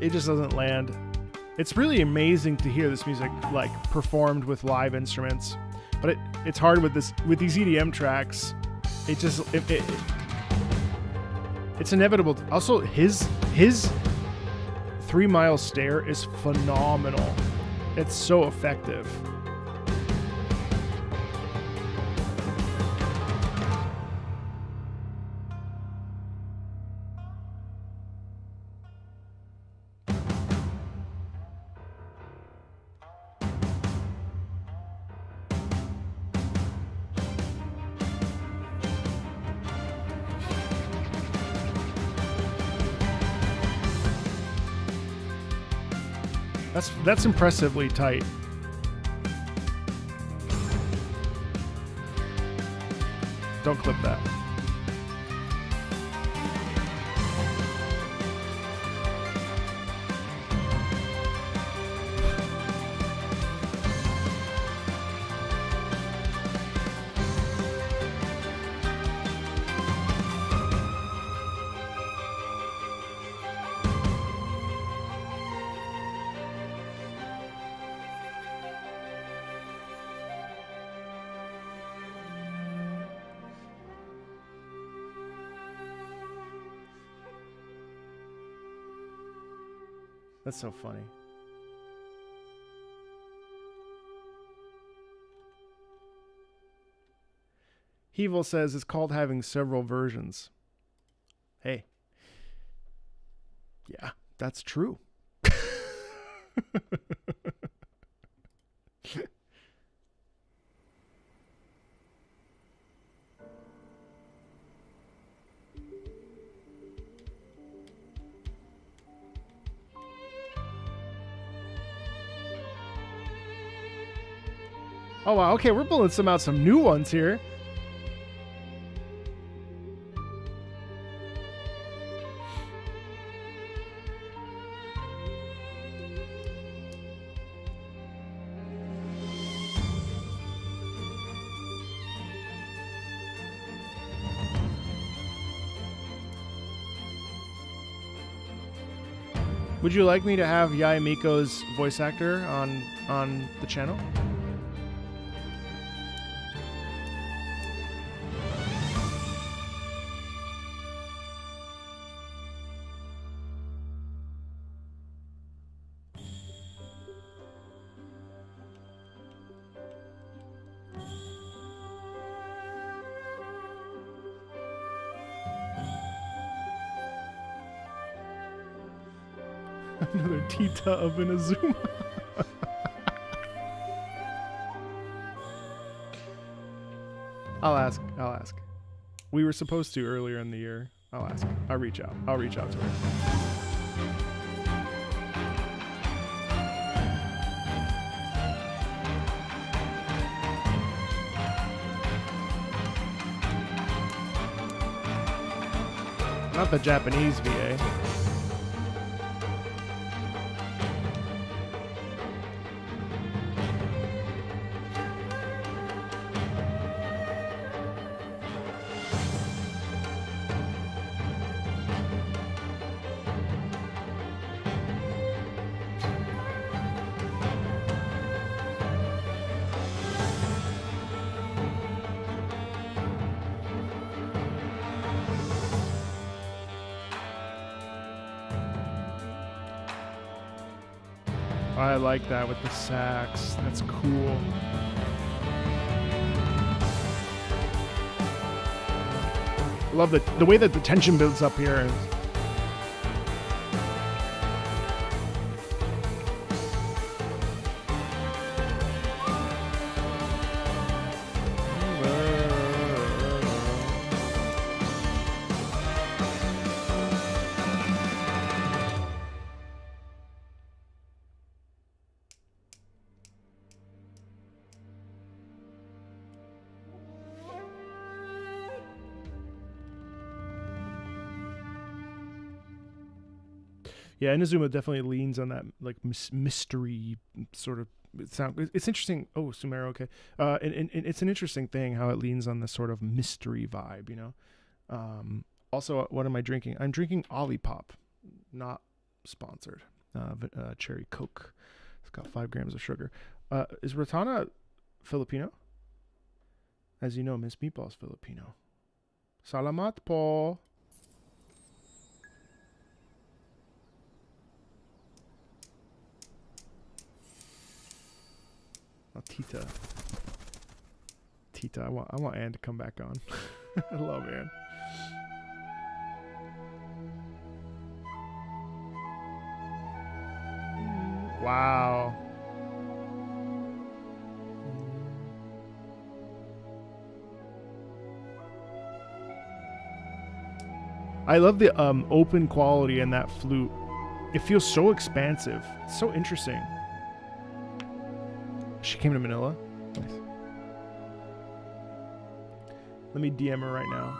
it just doesn't land. It's really amazing to hear this music like performed with live instruments, but it's hard with these EDM tracks. It just it's inevitable. Also, his 3 Mile Stare is phenomenal. It's so effective. That's impressively tight. Don't clip that. That's so funny. Hevel says it's called having several versions. Hey. Yeah, that's true. Oh wow, okay, we're pulling some new ones here. Would you like me to have Yai Miko's voice actor on the channel? Another Tita of Inazuma. I'll ask. We were supposed to earlier in the year. I'll ask. I'll reach out to her. Not the Japanese VA. I like that with the sax. That's cool. Love the way that the tension builds up here. Yeah, Inazuma definitely leans on that like mystery sort of sound. It's interesting. Oh, Sumeru, okay. And it's an interesting thing how it leans on this sort of mystery vibe, you know. Also, what am I drinking? I'm drinking Olipop, not sponsored. cherry Coke. It's got 5 grams of sugar. Is Rotana Filipino? As you know, Miss Meatball's Filipino. Salamat po. Oh, Tita. I want Anne to come back on. I love Anne. Wow. I love the open quality in that flute. It feels so expansive. It's so interesting. She came to Manila. Nice. Let me DM her right now.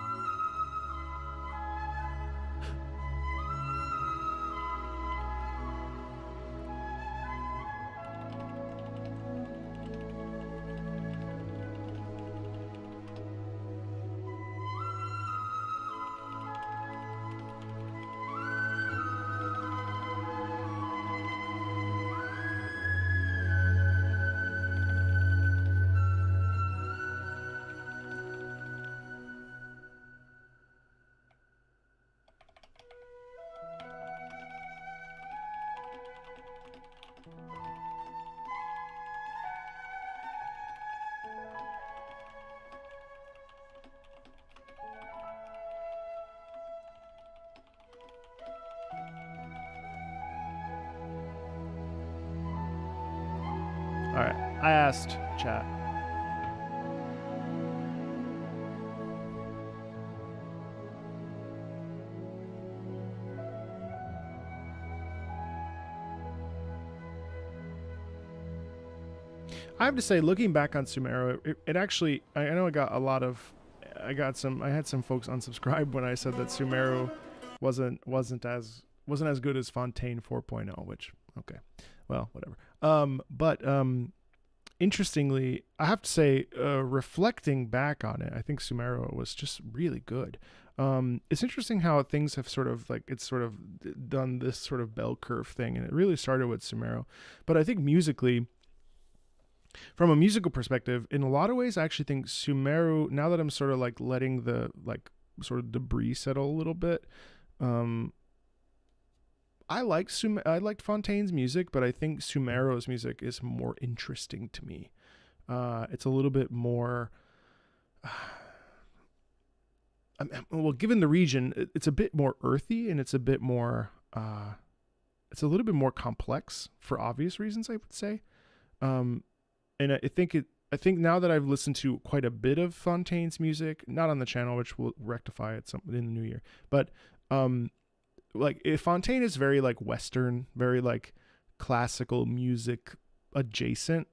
Alright, I asked chat. I have to say, looking back on Sumeru, it actually, I know I had some folks unsubscribe when I said that Sumeru wasn't as good as Fontaine 4.0, which, okay, well, whatever. But interestingly, I have to say, reflecting back on it, I think Sumeru was just really good. It's interesting how things have sort of done this sort of bell curve thing, and it really started with Sumeru. But I think musically, from a musical perspective, in a lot of ways, I actually think Sumeru, now that I'm sort of like letting the sort of debris settle a little bit, I liked Fontaine's music, but I think Sumeru's music is more interesting to me. It's a little bit more, well, given the region, it's a bit more earthy, and it's a bit more, it's a little bit more complex for obvious reasons, I would say. And I think now that I've listened to quite a bit of Fontaine's music, not on the channel, which will rectify it in the new year, but like if Fontaine is very like Western, very like classical music adjacent,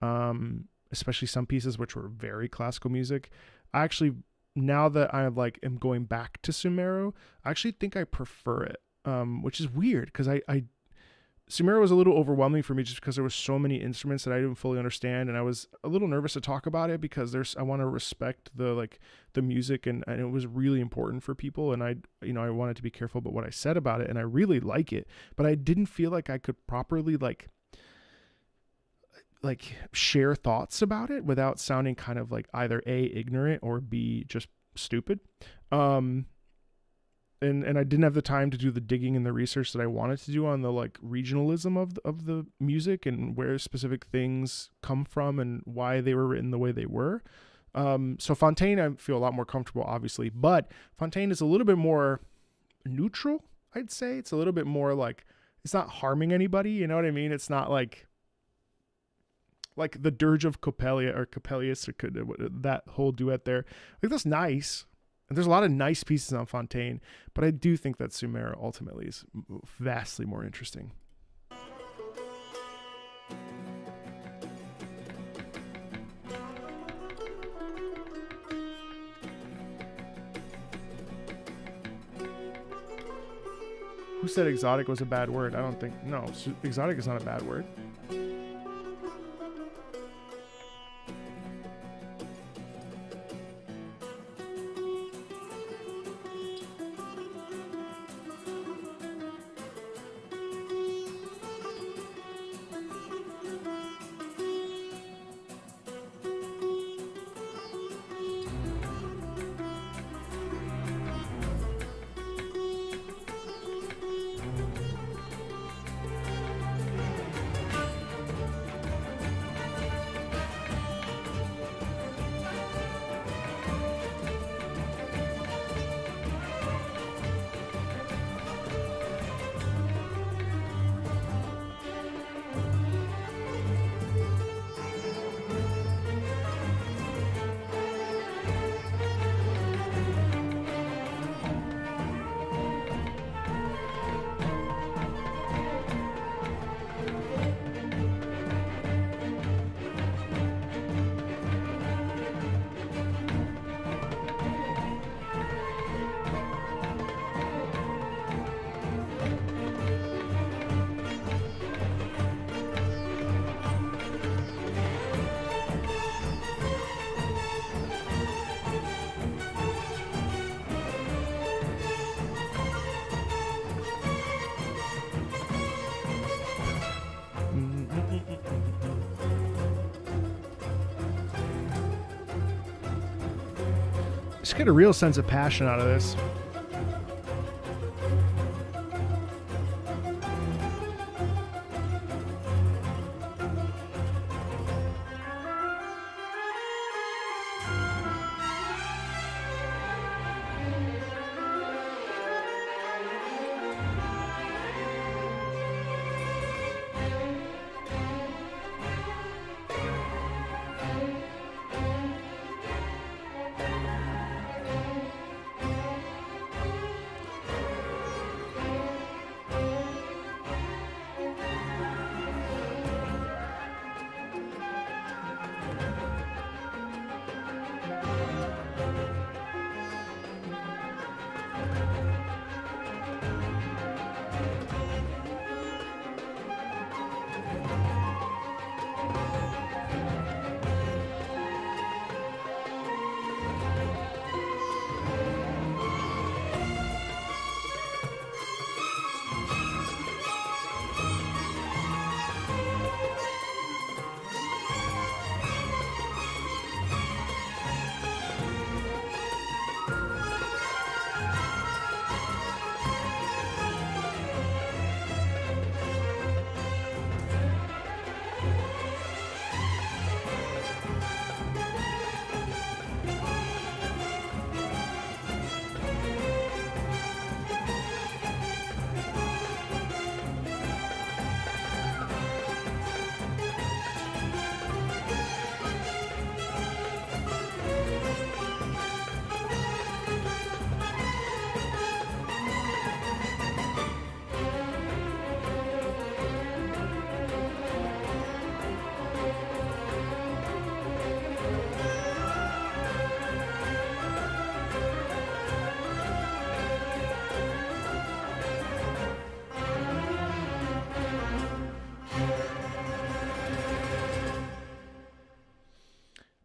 especially some pieces which were very classical music. I actually, now that I am going back to Sumeru, I actually think I prefer it, which is weird because Sumeru was a little overwhelming for me just because there was so many instruments that I didn't fully understand, and I was a little nervous to talk about it because I want to respect the music, and it was really important for people, and I wanted to be careful about what I said about it, and I really like it, but I didn't feel like I could properly like share thoughts about it without sounding kind of like either A, ignorant, or B, just stupid. And I didn't have the time to do the digging and the research that I wanted to do on the like regionalism of the music and where specific things come from and why they were written the way they were. So Fontaine, I feel a lot more comfortable, obviously, but Fontaine is a little bit more neutral, I'd say. It's a little bit more like, it's not harming anybody, you know what I mean? It's not like the Dirge of Coppelius, or that whole duet there. Like, that's nice. And there's a lot of nice pieces on Fontaine, but I do think that Sumeru ultimately is vastly more interesting. Who said exotic was a bad word? I don't think, no, exotic is not a bad word. Just get a real sense of passion out of this.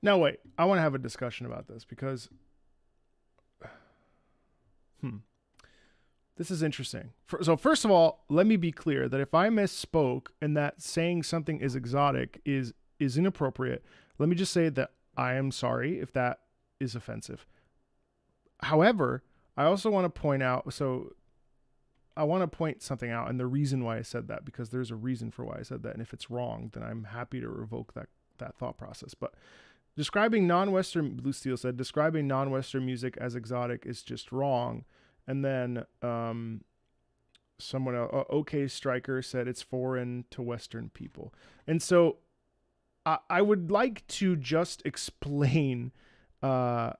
Now, wait, I want to have a discussion about this because this is interesting. So first of all, let me be clear that if I misspoke and that saying something is exotic is inappropriate, let me just say that I am sorry if that is offensive. However, I also want to point out, I want to point something out and the reason why I said that, because there's a reason for why I said that. And if it's wrong, then I'm happy to revoke that thought process. But describing non-Western, Blue Steel said, describing non-Western music as exotic is just wrong. And then someone else, OK Striker, said it's foreign to Western people. And so I would like to just explain where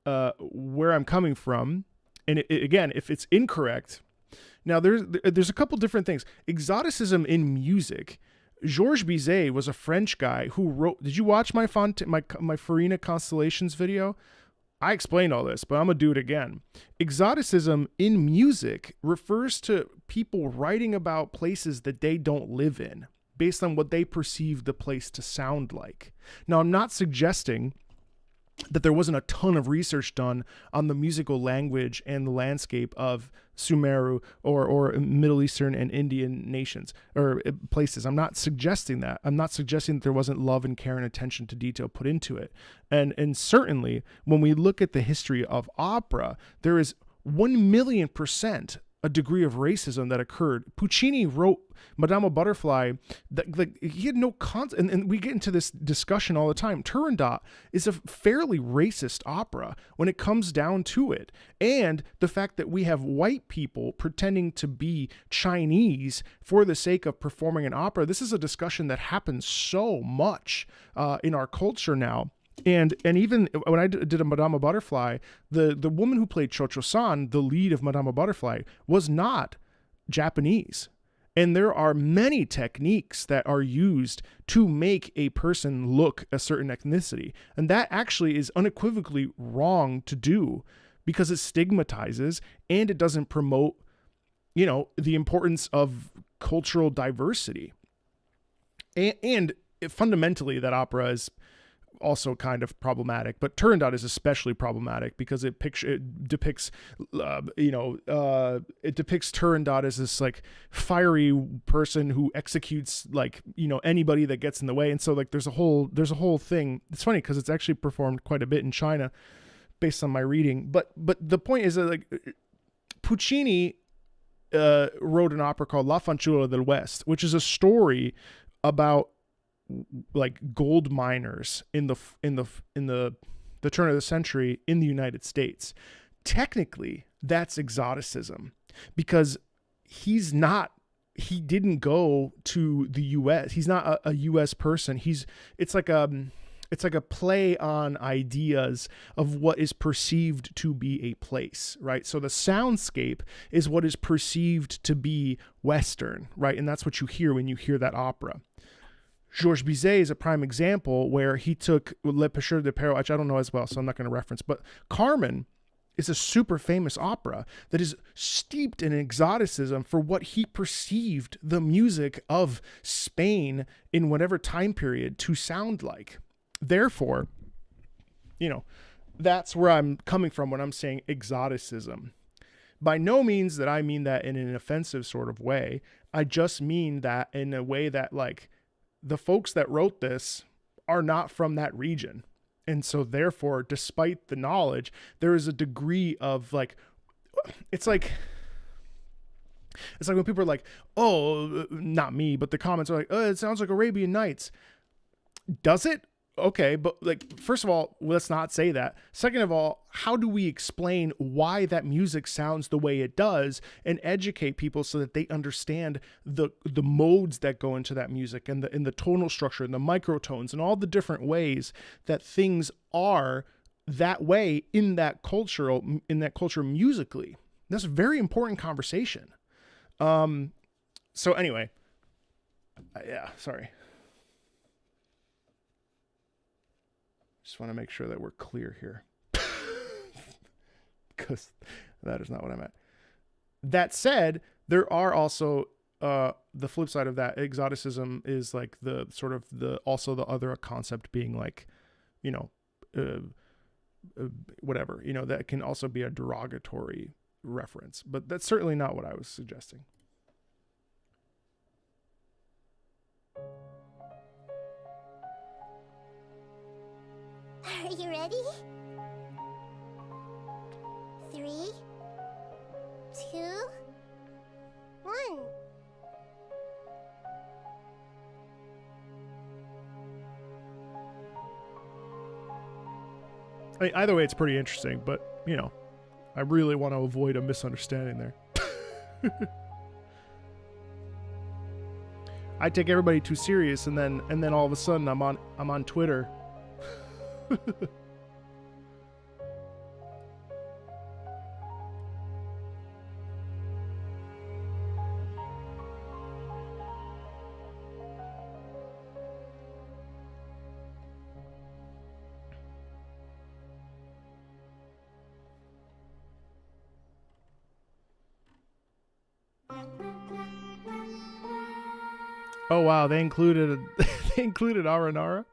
I'm coming from. And again, if it's incorrect, now there's a couple different things. Exoticism in music. Georges Bizet was a French guy who wrote. Did you watch my Farina Constellations video? I explained all this, but I'm going to do it again. Exoticism in music refers to people writing about places that they don't live in based on what they perceive the place to sound like. Now, I'm not suggesting that there wasn't a ton of research done on the musical language and the landscape of Sumeru or Middle Eastern and Indian nations or places. I'm not suggesting that. I'm not suggesting that there wasn't love and care and attention to detail put into it. And certainly when we look at the history of opera, there is 1,000,000% a degree of racism that occurred. Puccini wrote Madama Butterfly that he had no concept, and we get into this discussion all the time. Turandot is a fairly racist opera when it comes down to it. And the fact that we have white people pretending to be Chinese for the sake of performing an opera, this is a discussion that happens so much in our culture now. And even when I did a Madama Butterfly, the woman who played Cho-Cho-san, the lead of Madama Butterfly, was not Japanese. And there are many techniques that are used to make a person look a certain ethnicity. And that actually is unequivocally wrong to do because it stigmatizes and it doesn't promote, the importance of cultural diversity. And fundamentally, that opera is also kind of problematic, but Turandot is especially problematic because it depicts Turandot as this like fiery person who executes anybody that gets in the way. And so there's a whole thing. It's funny because it's actually performed quite a bit in China, based on my reading. But the point is that like Puccini wrote an opera called La Fanciulla del West, which is a story about like gold miners in the turn of the century in the United States. Technically, that's exoticism because he didn't go to the US. He's not a US person. It's like a play on ideas of what is perceived to be a place, right? So the soundscape is what is perceived to be Western, right? And that's what you hear when you hear that opera. Georges Bizet is a prime example where he took Le Pêcheur de Perros, which I don't know as well, so I'm not going to reference, but Carmen is a super famous opera that is steeped in exoticism for what he perceived the music of Spain in whatever time period to sound like. Therefore, that's where I'm coming from when I'm saying exoticism. By no means that I mean that in an offensive sort of way. I just mean that in a way that like the folks that wrote this are not from that region. And so therefore, despite the knowledge, there is a degree of like, it's like when people are like, oh, not me, but the comments are like, oh, it sounds like Arabian Nights. Does it? Okay, but like, first of all, let's not say that. Second of all, how do we explain why that music sounds the way it does and educate people so that they understand the modes that go into that music and the tonal structure and the microtones and all the different ways that things are that way in that culture musically? That's a very important conversation. So anyway, yeah, sorry. Just want to make sure that we're clear here. Because that is not what I meant. That said, there are also the flip side of that. Exoticism is like the sort of the other concept being like, whatever, that can also be a derogatory reference. But that's certainly not what I was suggesting. Are you ready? 3, 2, 1. I mean, either way, it's pretty interesting, but I really want to avoid a misunderstanding there. I take everybody too serious, and then all of a sudden I'm on Twitter. Oh wow, they included Aranara.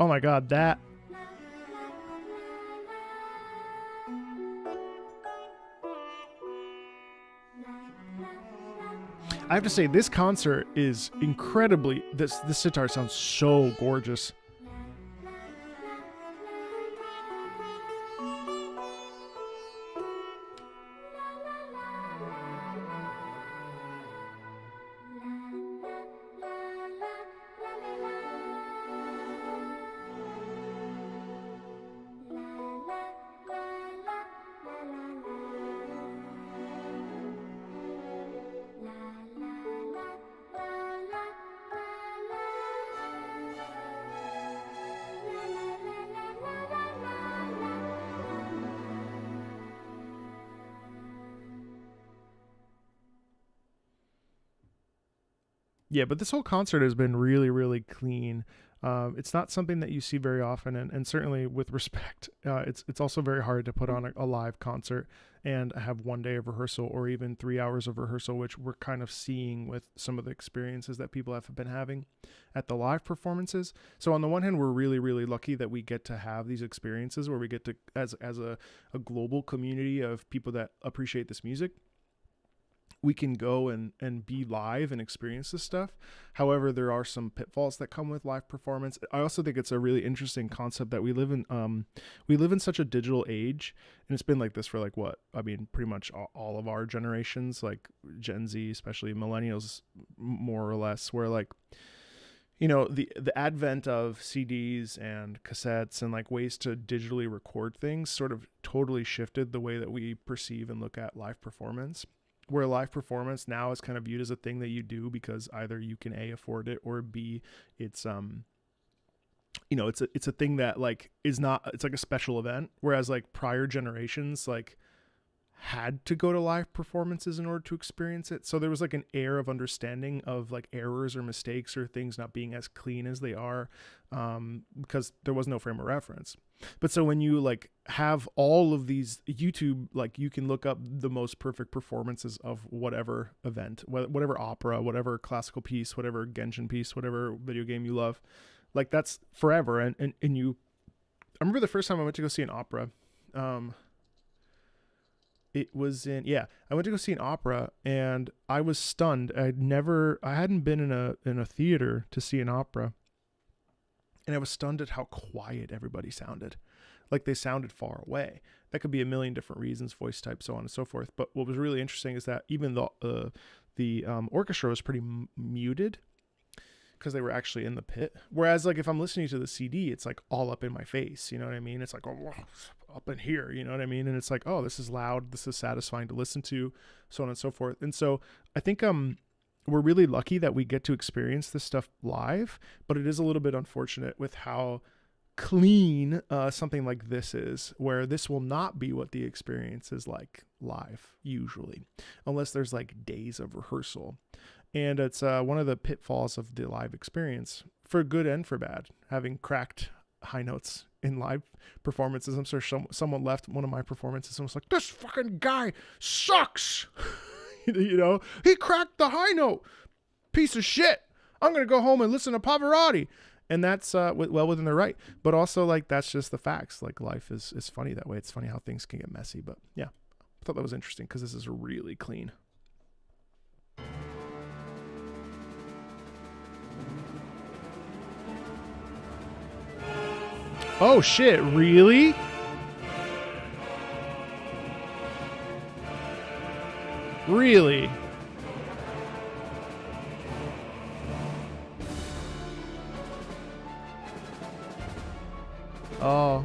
Oh my god, that. I have to say, this concert is incredibly, this sitar sounds so gorgeous. Yeah, but this whole concert has been really, really clean. It's not something that you see very often, and certainly with respect, it's also very hard to put on a live concert and have 1 day of rehearsal or even 3 hours of rehearsal, which we're kind of seeing with some of the experiences that people have been having at the live performances. So on the one hand, we're really, really lucky that we get to have these experiences where we get to, as a global community of people that appreciate this music, we can go and be live and experience this stuff. However, there are some pitfalls that come with live performance. I also think it's a really interesting concept that we live in such a digital age, and it's been like this for like pretty much all of our generations, like Gen Z, especially millennials, more or less, where like, you know, the advent of CDs and cassettes and like ways to digitally record things sort of totally shifted the way that we perceive and look at live performance. Where live performance now is kind of viewed as a thing that you do because either you can A, afford it, or B, it's it's a thing that like it's like a special event. Whereas like prior generations like had to go to live performances in order to experience it. So there was like an air of understanding of like errors or mistakes or things not being as clean as they are, because there was no frame of reference. But so when you like have all of these YouTube, like you can look up the most perfect performances of whatever event, whatever opera, whatever classical piece, whatever Genshin piece, whatever video game you love, like that's forever. And you, I remember the first time I went to go see an opera, I went to go see an opera and I was stunned. I hadn't been in a theater to see an opera. And I was stunned at how quiet everybody sounded. Like they sounded far away. That could be a million different reasons, voice type, so on and so forth. But what was really interesting is that even the orchestra was pretty muted because they were actually in the pit. Whereas like if I'm listening to the CD, it's like all up in my face. You know what I mean? It's like, oh, up in here, you know what I mean? And it's like, oh, this is loud. This is satisfying to listen to, so on and so forth. And so I think we're really lucky that we get to experience this stuff live, but it is a little bit unfortunate with how clean something like this is, where this will not be what the experience is like live usually, unless there's like days of rehearsal. And it's one of the pitfalls of the live experience, for good and for bad, having cracked high notes in live performances. I'm sure someone left one of my performances and was like, this fucking guy sucks. You know, he cracked the high note, piece of shit. I'm going to go home and listen to Pavarotti. And that's well within their right. But also, like, that's just the facts. Like, life is funny that way. It's funny how things can get messy. But yeah, I thought that was interesting because this is really clean. Oh shit, really? Really? Oh.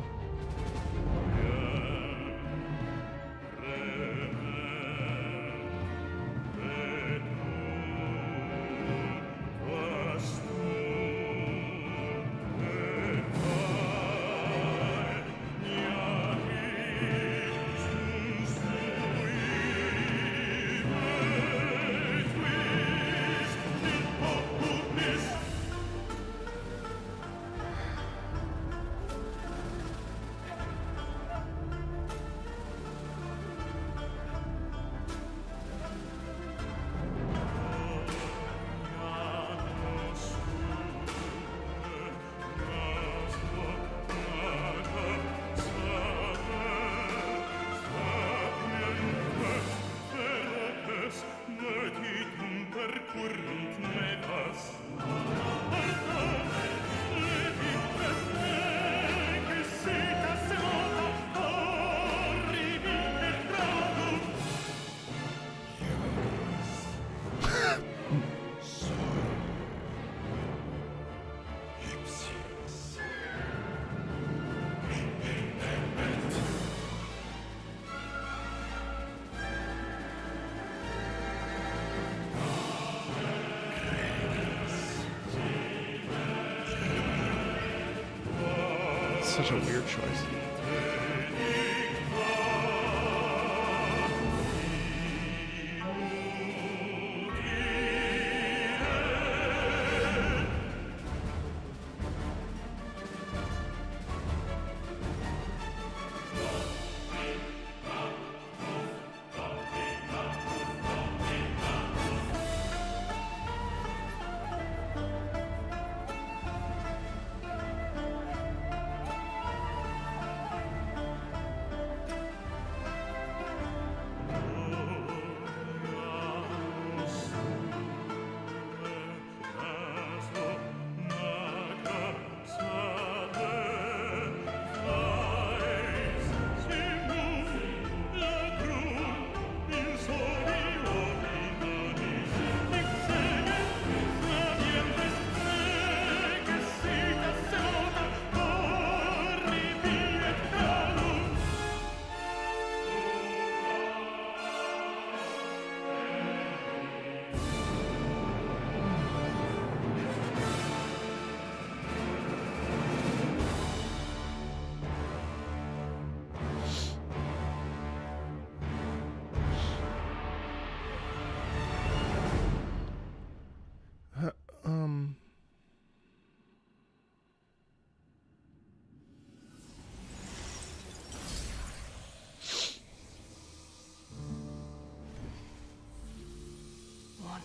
Such a weird choice.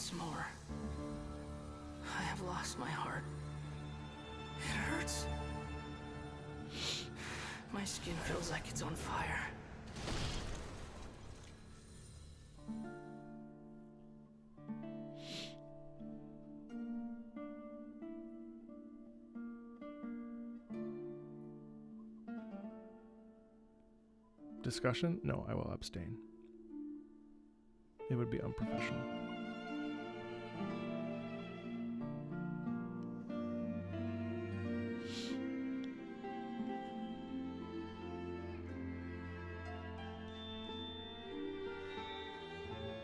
once more. I have lost my heart. It hurts. My skin feels like it's on fire. Discussion? No, I will abstain. It would be unprofessional.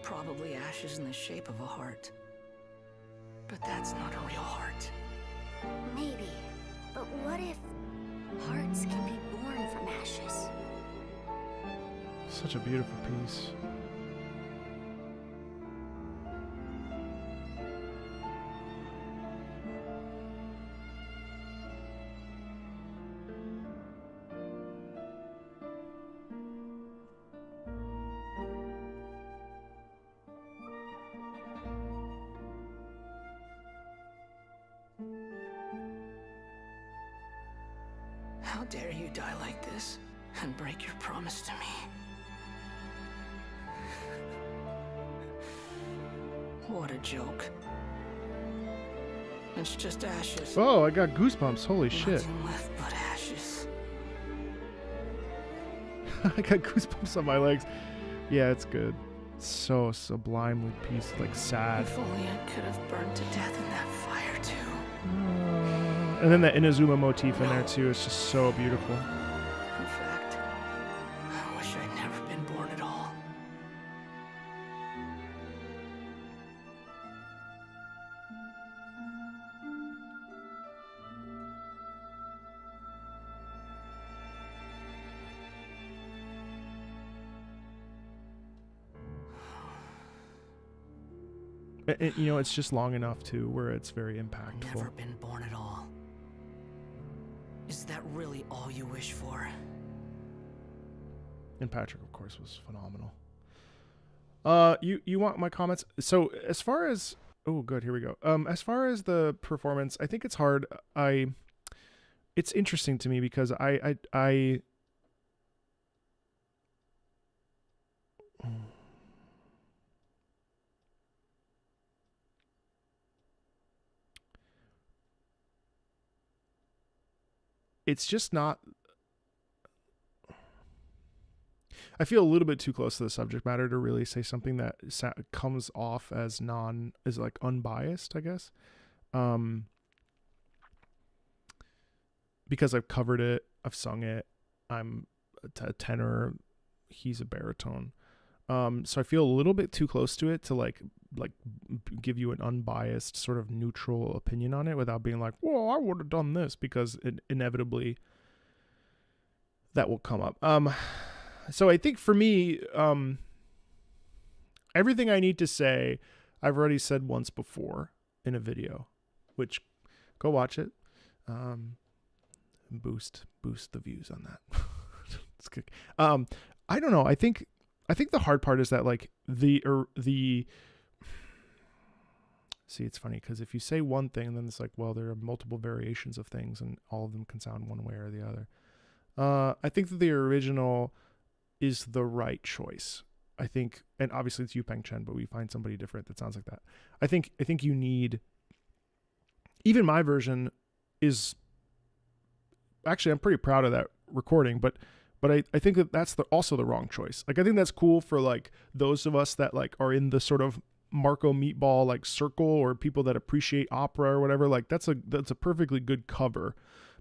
Probably ashes in the shape of a heart. But that's not a real heart. Maybe. But what if hearts can be born from ashes? Such a beautiful piece. How dare you die like this and break your promise to me? What a joke. It's just ashes. Oh, I got goosebumps. Holy shit. Nothing left but ashes. I got goosebumps on my legs. Yeah, it's good. So sublimely piece, like sad. If only I could have burned to death in that fire too. And then the Inazuma motif in there too. It's just so beautiful. In fact, I wish I'd never been born at all. You know, it's just long enough too, where it's very impactful. Never been born at all. Is that really all you wish for? And Patrick, of course, was phenomenal. You want my comments? So as far as oh, good, here we go. As far as the performance, I think it's hard. It's interesting to me because I it's just not. I feel a little bit too close to the subject matter to really say something that comes off as like unbiased, I guess. Because I've covered it, I've sung it. I'm a tenor, he's a baritone. So I feel a little bit too close to it to like give you an unbiased sort of neutral opinion on it without being like, well, I would have done this, because inevitably that will come up. So I think for me, everything I need to say, I've already said once before in a video, which go watch it. Boost the views on that. It's good. I don't know. I think the hard part is that like the see, it's funny because if you say one thing, then it's like, well, there are multiple variations of things and all of them can sound one way or the other. I think that the original is the right choice. I think, and obviously it's Yu Peng Chen, but we find somebody different that sounds like that. I think you need, even my version is, actually I'm pretty proud of that recording, but I think that that's also the wrong choice. Like, I think that's cool for like those of us that like are in the sort of Marco Meatball like circle, or people that appreciate opera or whatever. Like that's a perfectly good cover,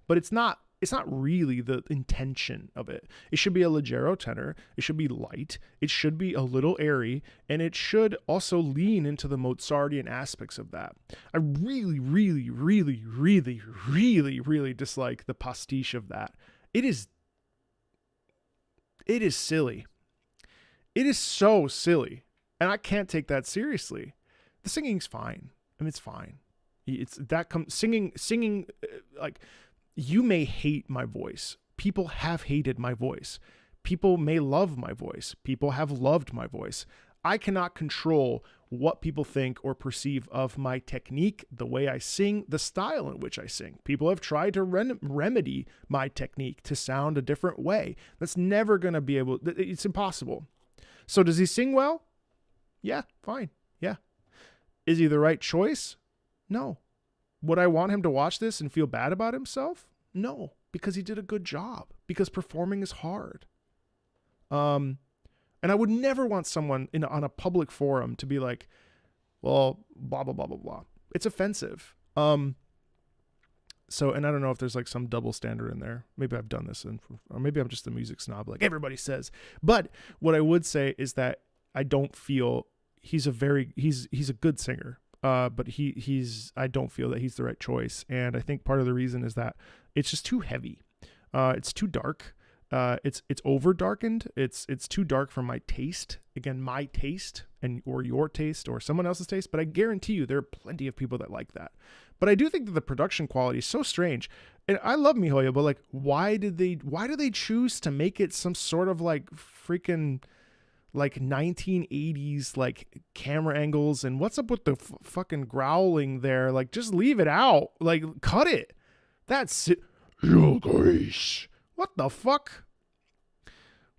but it's not really the intention of it. It should be a leggero tenor. It should be light. It should be a little airy, and it should also lean into the Mozartian aspects of that. I really, really, really, really, really, really dislike the pastiche of that. It is silly. It is so silly, and I can't take that seriously. The singing's fine. I mean, it's fine. It's that singing like. You may hate my voice. People have hated my voice. People may love my voice. People have loved my voice. I cannot control what people think or perceive of my technique, the way I sing, the style in which I sing. People have tried to remedy my technique to sound a different way. That's never going to be able, it's impossible. So does he sing well? Yeah, fine. Yeah. Is he the right choice? No. Would I want him to watch this and feel bad about himself? No, because he did a good job, because performing is hard. And I would never want someone on a public forum to be like, well, blah, blah, blah, blah, blah. It's offensive. So, and I don't know if there's like some double standard in there. Maybe I've done this, or maybe I'm just a music snob, like everybody says. But what I would say is that I don't feel he's a good singer. But I don't feel that he's the right choice. And I think part of the reason is that it's just too heavy. It's too dark. It's over darkened. It's too dark for my taste. Again, my taste or your taste or someone else's taste. But I guarantee you there are plenty of people that like that. But I do think that the production quality is so strange. And I love MiHoYo, but like, why do they choose to make it some sort of like freaking like 1980s like camera angles, and what's up with the fucking growling there? Like, just leave it out. Like, cut it. That's it. Your Grace. What the fuck?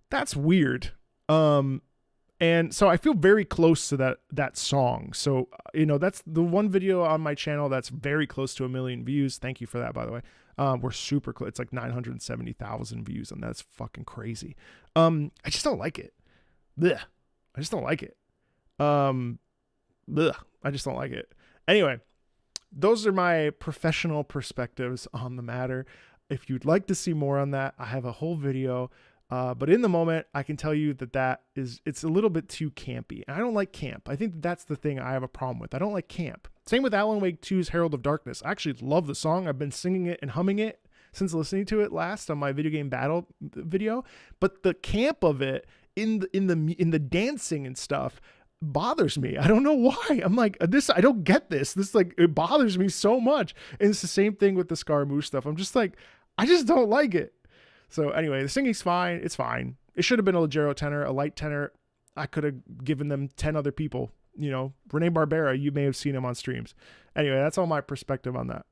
That's weird. And so I feel very close to that song. So, that's the one video on my channel that's very close to 1 million views. Thank you for that, by the way. We're super close. It's like 970,000 views, and that's fucking crazy. I just don't like it. Blech. I just don't like it. Blech. I just don't like it. Anyway, those are my professional perspectives on the matter. If you'd like to see more on that, I have a whole video. But in the moment, I can tell you it's a little bit too campy. And I don't like camp. I think that's the thing I have a problem with. I don't like camp. Same with Alan Wake 2's Herald of Darkness. I actually love the song. I've been singing it and humming it since listening to it last on my video game battle video. But the camp of it in the dancing and stuff bothers me. I don't know why. I'm like, I don't get this. This like, it bothers me so much. And it's the same thing with the Scaramouche stuff. I'm just like, I just don't like it. So anyway, the singing's fine. It's fine. It should have been a leggero tenor, a light tenor. I could have given them 10 other people. Rene Barbera, you may have seen him on streams. Anyway, that's all my perspective on that.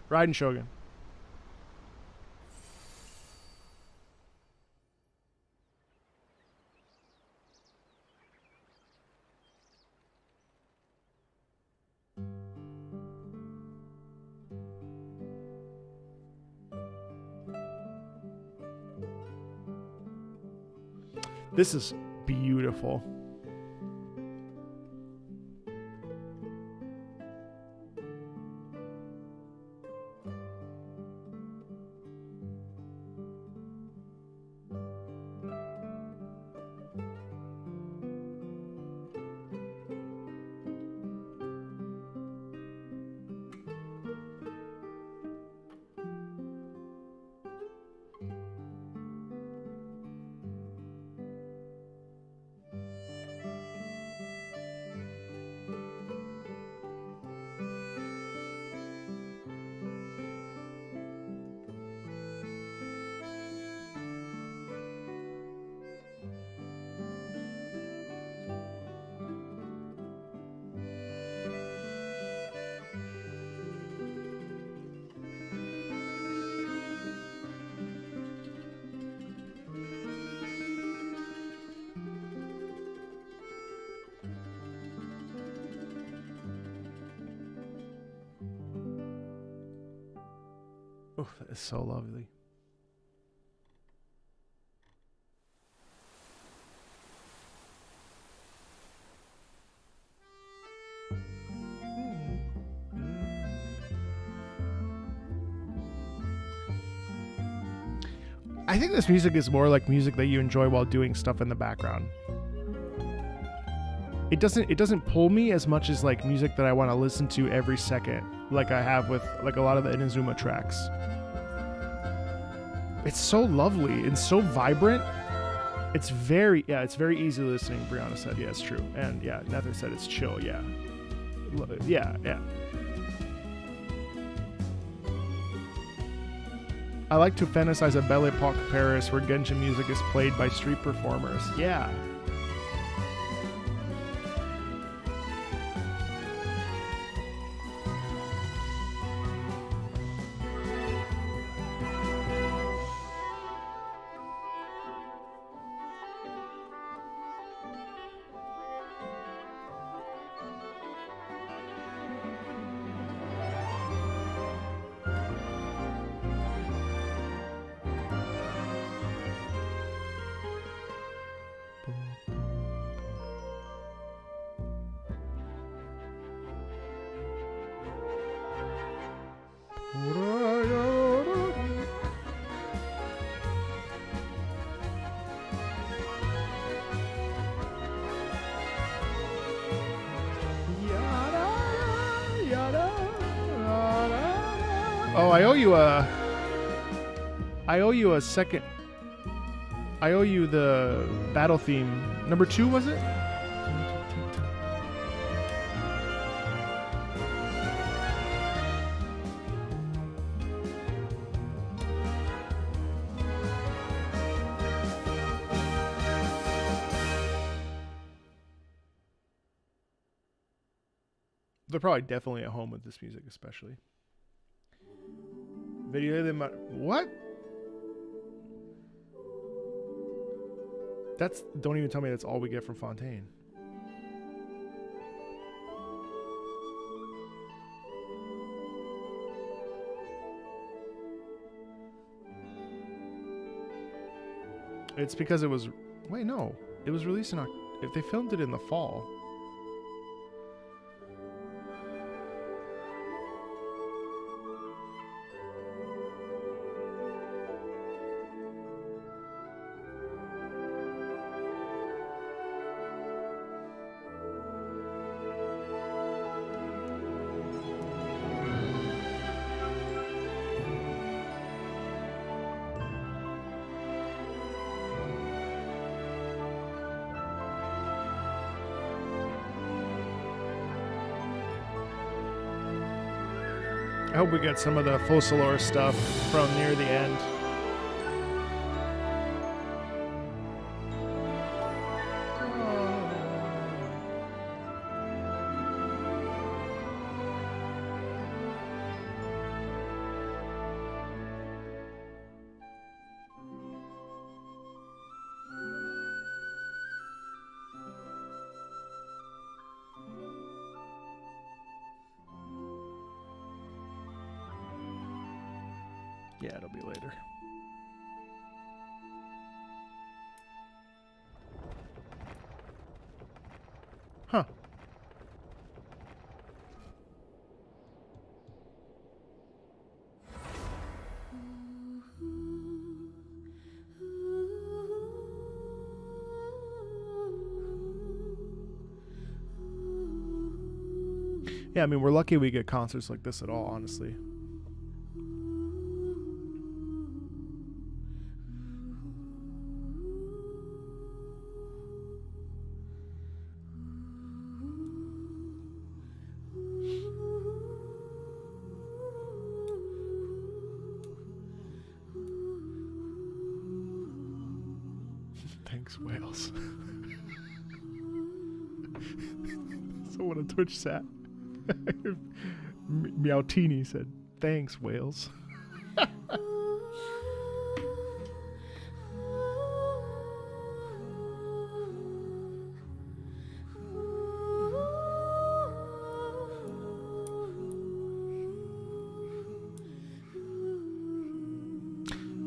Raiden Shogun. This is beautiful. Oh, that is so lovely. I think this music is more like music that you enjoy while doing stuff in the background. It doesn't pull me as much as like music that I want to listen to every second, like I have with like a lot of the Inazuma tracks. It's so lovely and so vibrant. It's very easy listening, Brianna said. Yeah, it's true. And yeah, Nether said it's chill. Yeah. Yeah. I like to fantasize a Belle Epoque Paris where Genshin music is played by street performers. Yeah. Oh, I owe you a second. I owe you the battle theme. Number 2, was it? They're probably definitely at home with this music, especially. Video de what? That's, don't even tell me that's all we get from Fontaine. It's because it was, wait, no, it was released in if they filmed it in the fall. I hope we get some of the Focalor stuff from near the end. Yeah, it'll be later. Huh. Yeah, I mean, we're lucky we get concerts like this at all, honestly. Thanks, Wales. Someone on Twitch sat. Meowtini said, "Thanks, Wales."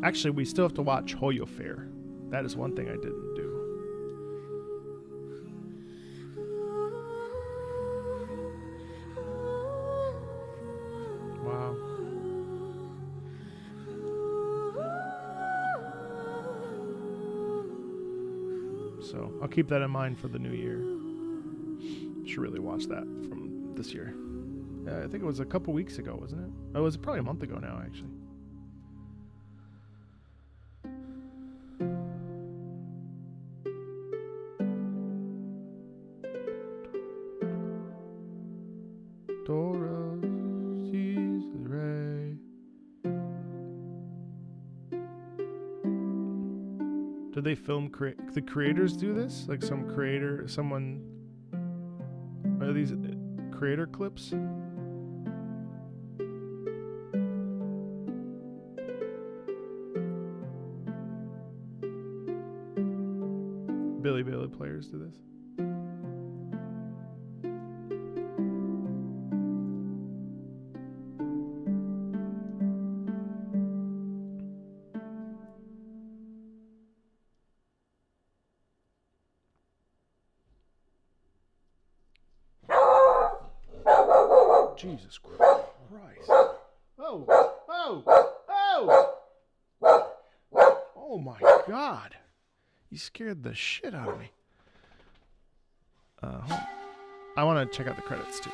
Actually, we still have to watch Hoyo Fair. That is one thing I didn't do. Wow. So I'll keep that in mind for the new year. Should really watch that from this year. I think it was a couple weeks ago, wasn't it? Oh, it was probably a month ago now, actually. Did they film the creators do this? Like some creator, someone. Are these creator clips? Billy Bailey players do this. Jesus Christ. Oh, oh, oh! Oh my God. You scared the shit out of me. I want to check out the credits too.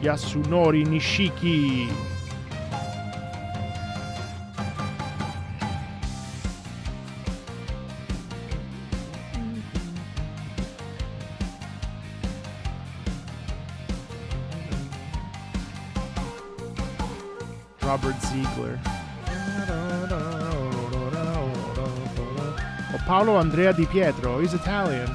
Yasunori Nishiki. Robert Ziegler. Oh, Paolo Andrea Di Pietro. He's Italian.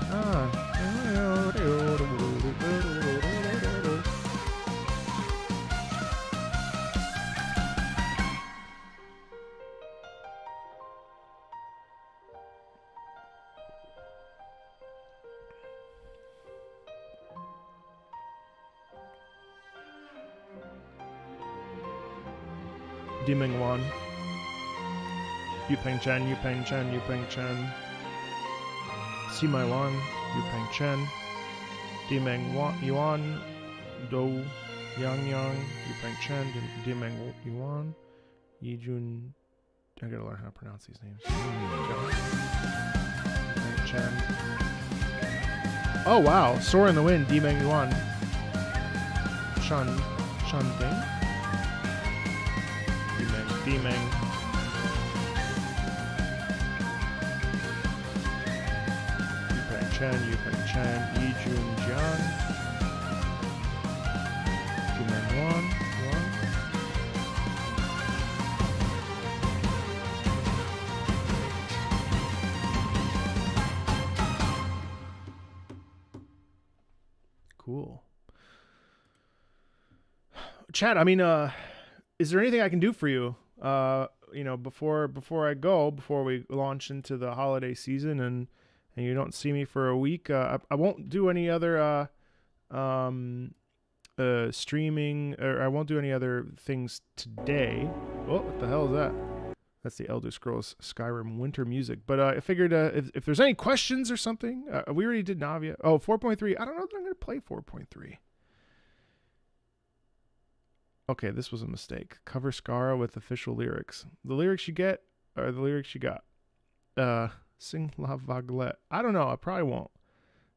Dimeng Wan. Yu Peng Chen, Yu Peng Chen, Yu Peng Chen. Simai Wan, Yu Peng Chen. Dimeng Yuan, Do Yang Yang, Yu Peng Chen, Dimeng Yuan, Yijun. I gotta learn how to pronounce these names. Peng Chen. Oh wow, Soar in the Wind, Dimeng Yuan. Shan Ding? Deming. Yu Peng Chen, Yi Jun Jian. Deming Wan. Cool. Chad, I mean, is there anything I can do for you? Before we launch into the holiday season and you don't see me for a week, I won't do any other streaming, or I won't do any other things today. Oh, what the hell is that? That's the Elder Scrolls Skyrim winter music. But I figured if there's any questions or something, we already did Navia. Oh, 4.3. I don't know that I'm going to play 4.3. Okay, this was a mistake. Cover Skara with official lyrics. The lyrics you get are the lyrics you got. Sing La Vaglette. I don't know. I probably won't.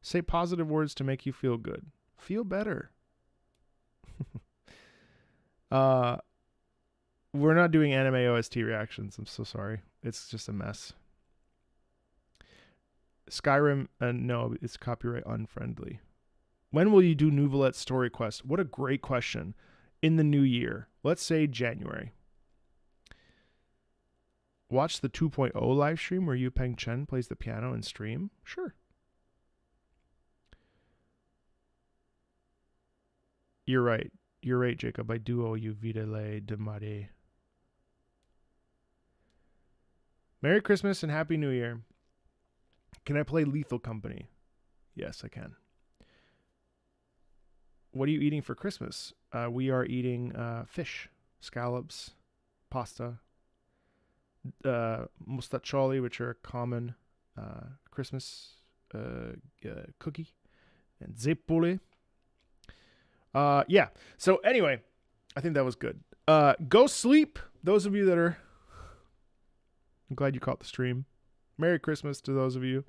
Say positive words to make you feel good. Feel better. We're not doing anime OST reactions. I'm so sorry. It's just a mess. Skyrim, no, it's copyright unfriendly. When will you do Nouvelette Story Quest? What a great question. In the new year, let's say January. Watch the 2.0 live stream where Yu Peng Chen plays the piano and stream. Sure. You're right, Jacob. I do owe you Videle de Mare. Merry Christmas and Happy New Year. Can I play Lethal Company? Yes, I can. What are you eating for Christmas? We are eating fish, scallops, pasta, mustaccioli, which are a common Christmas cookie, and zeppole. Yeah. So anyway, I think that was good. Go sleep. Those of you that are... I'm glad you caught the stream. Merry Christmas to those of you.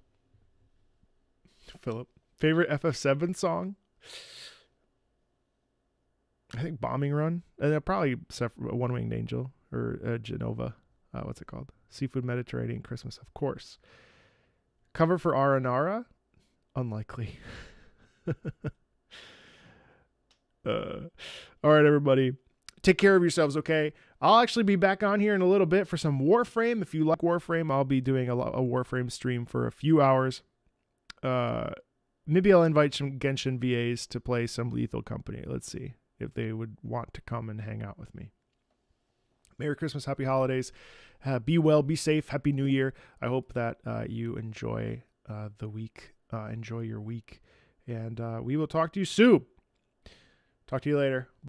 Philip. Favorite FF7 song? I think Bombing Run. And probably One Winged Angel or Genova. What's it called? Seafood Mediterranean Christmas, of course. Cover for Aranara? Unlikely. All right, everybody. Take care of yourselves, okay? I'll actually be back on here in a little bit for some Warframe. If you like Warframe, I'll be doing a Warframe stream for a few hours. Maybe I'll invite some Genshin VAs to play some Lethal Company. Let's see if they would want to come and hang out with me. Merry Christmas, Happy Holidays. Be well, be safe, Happy New Year. I hope that you enjoy the week. Enjoy your week. And we will talk to you soon. Talk to you later.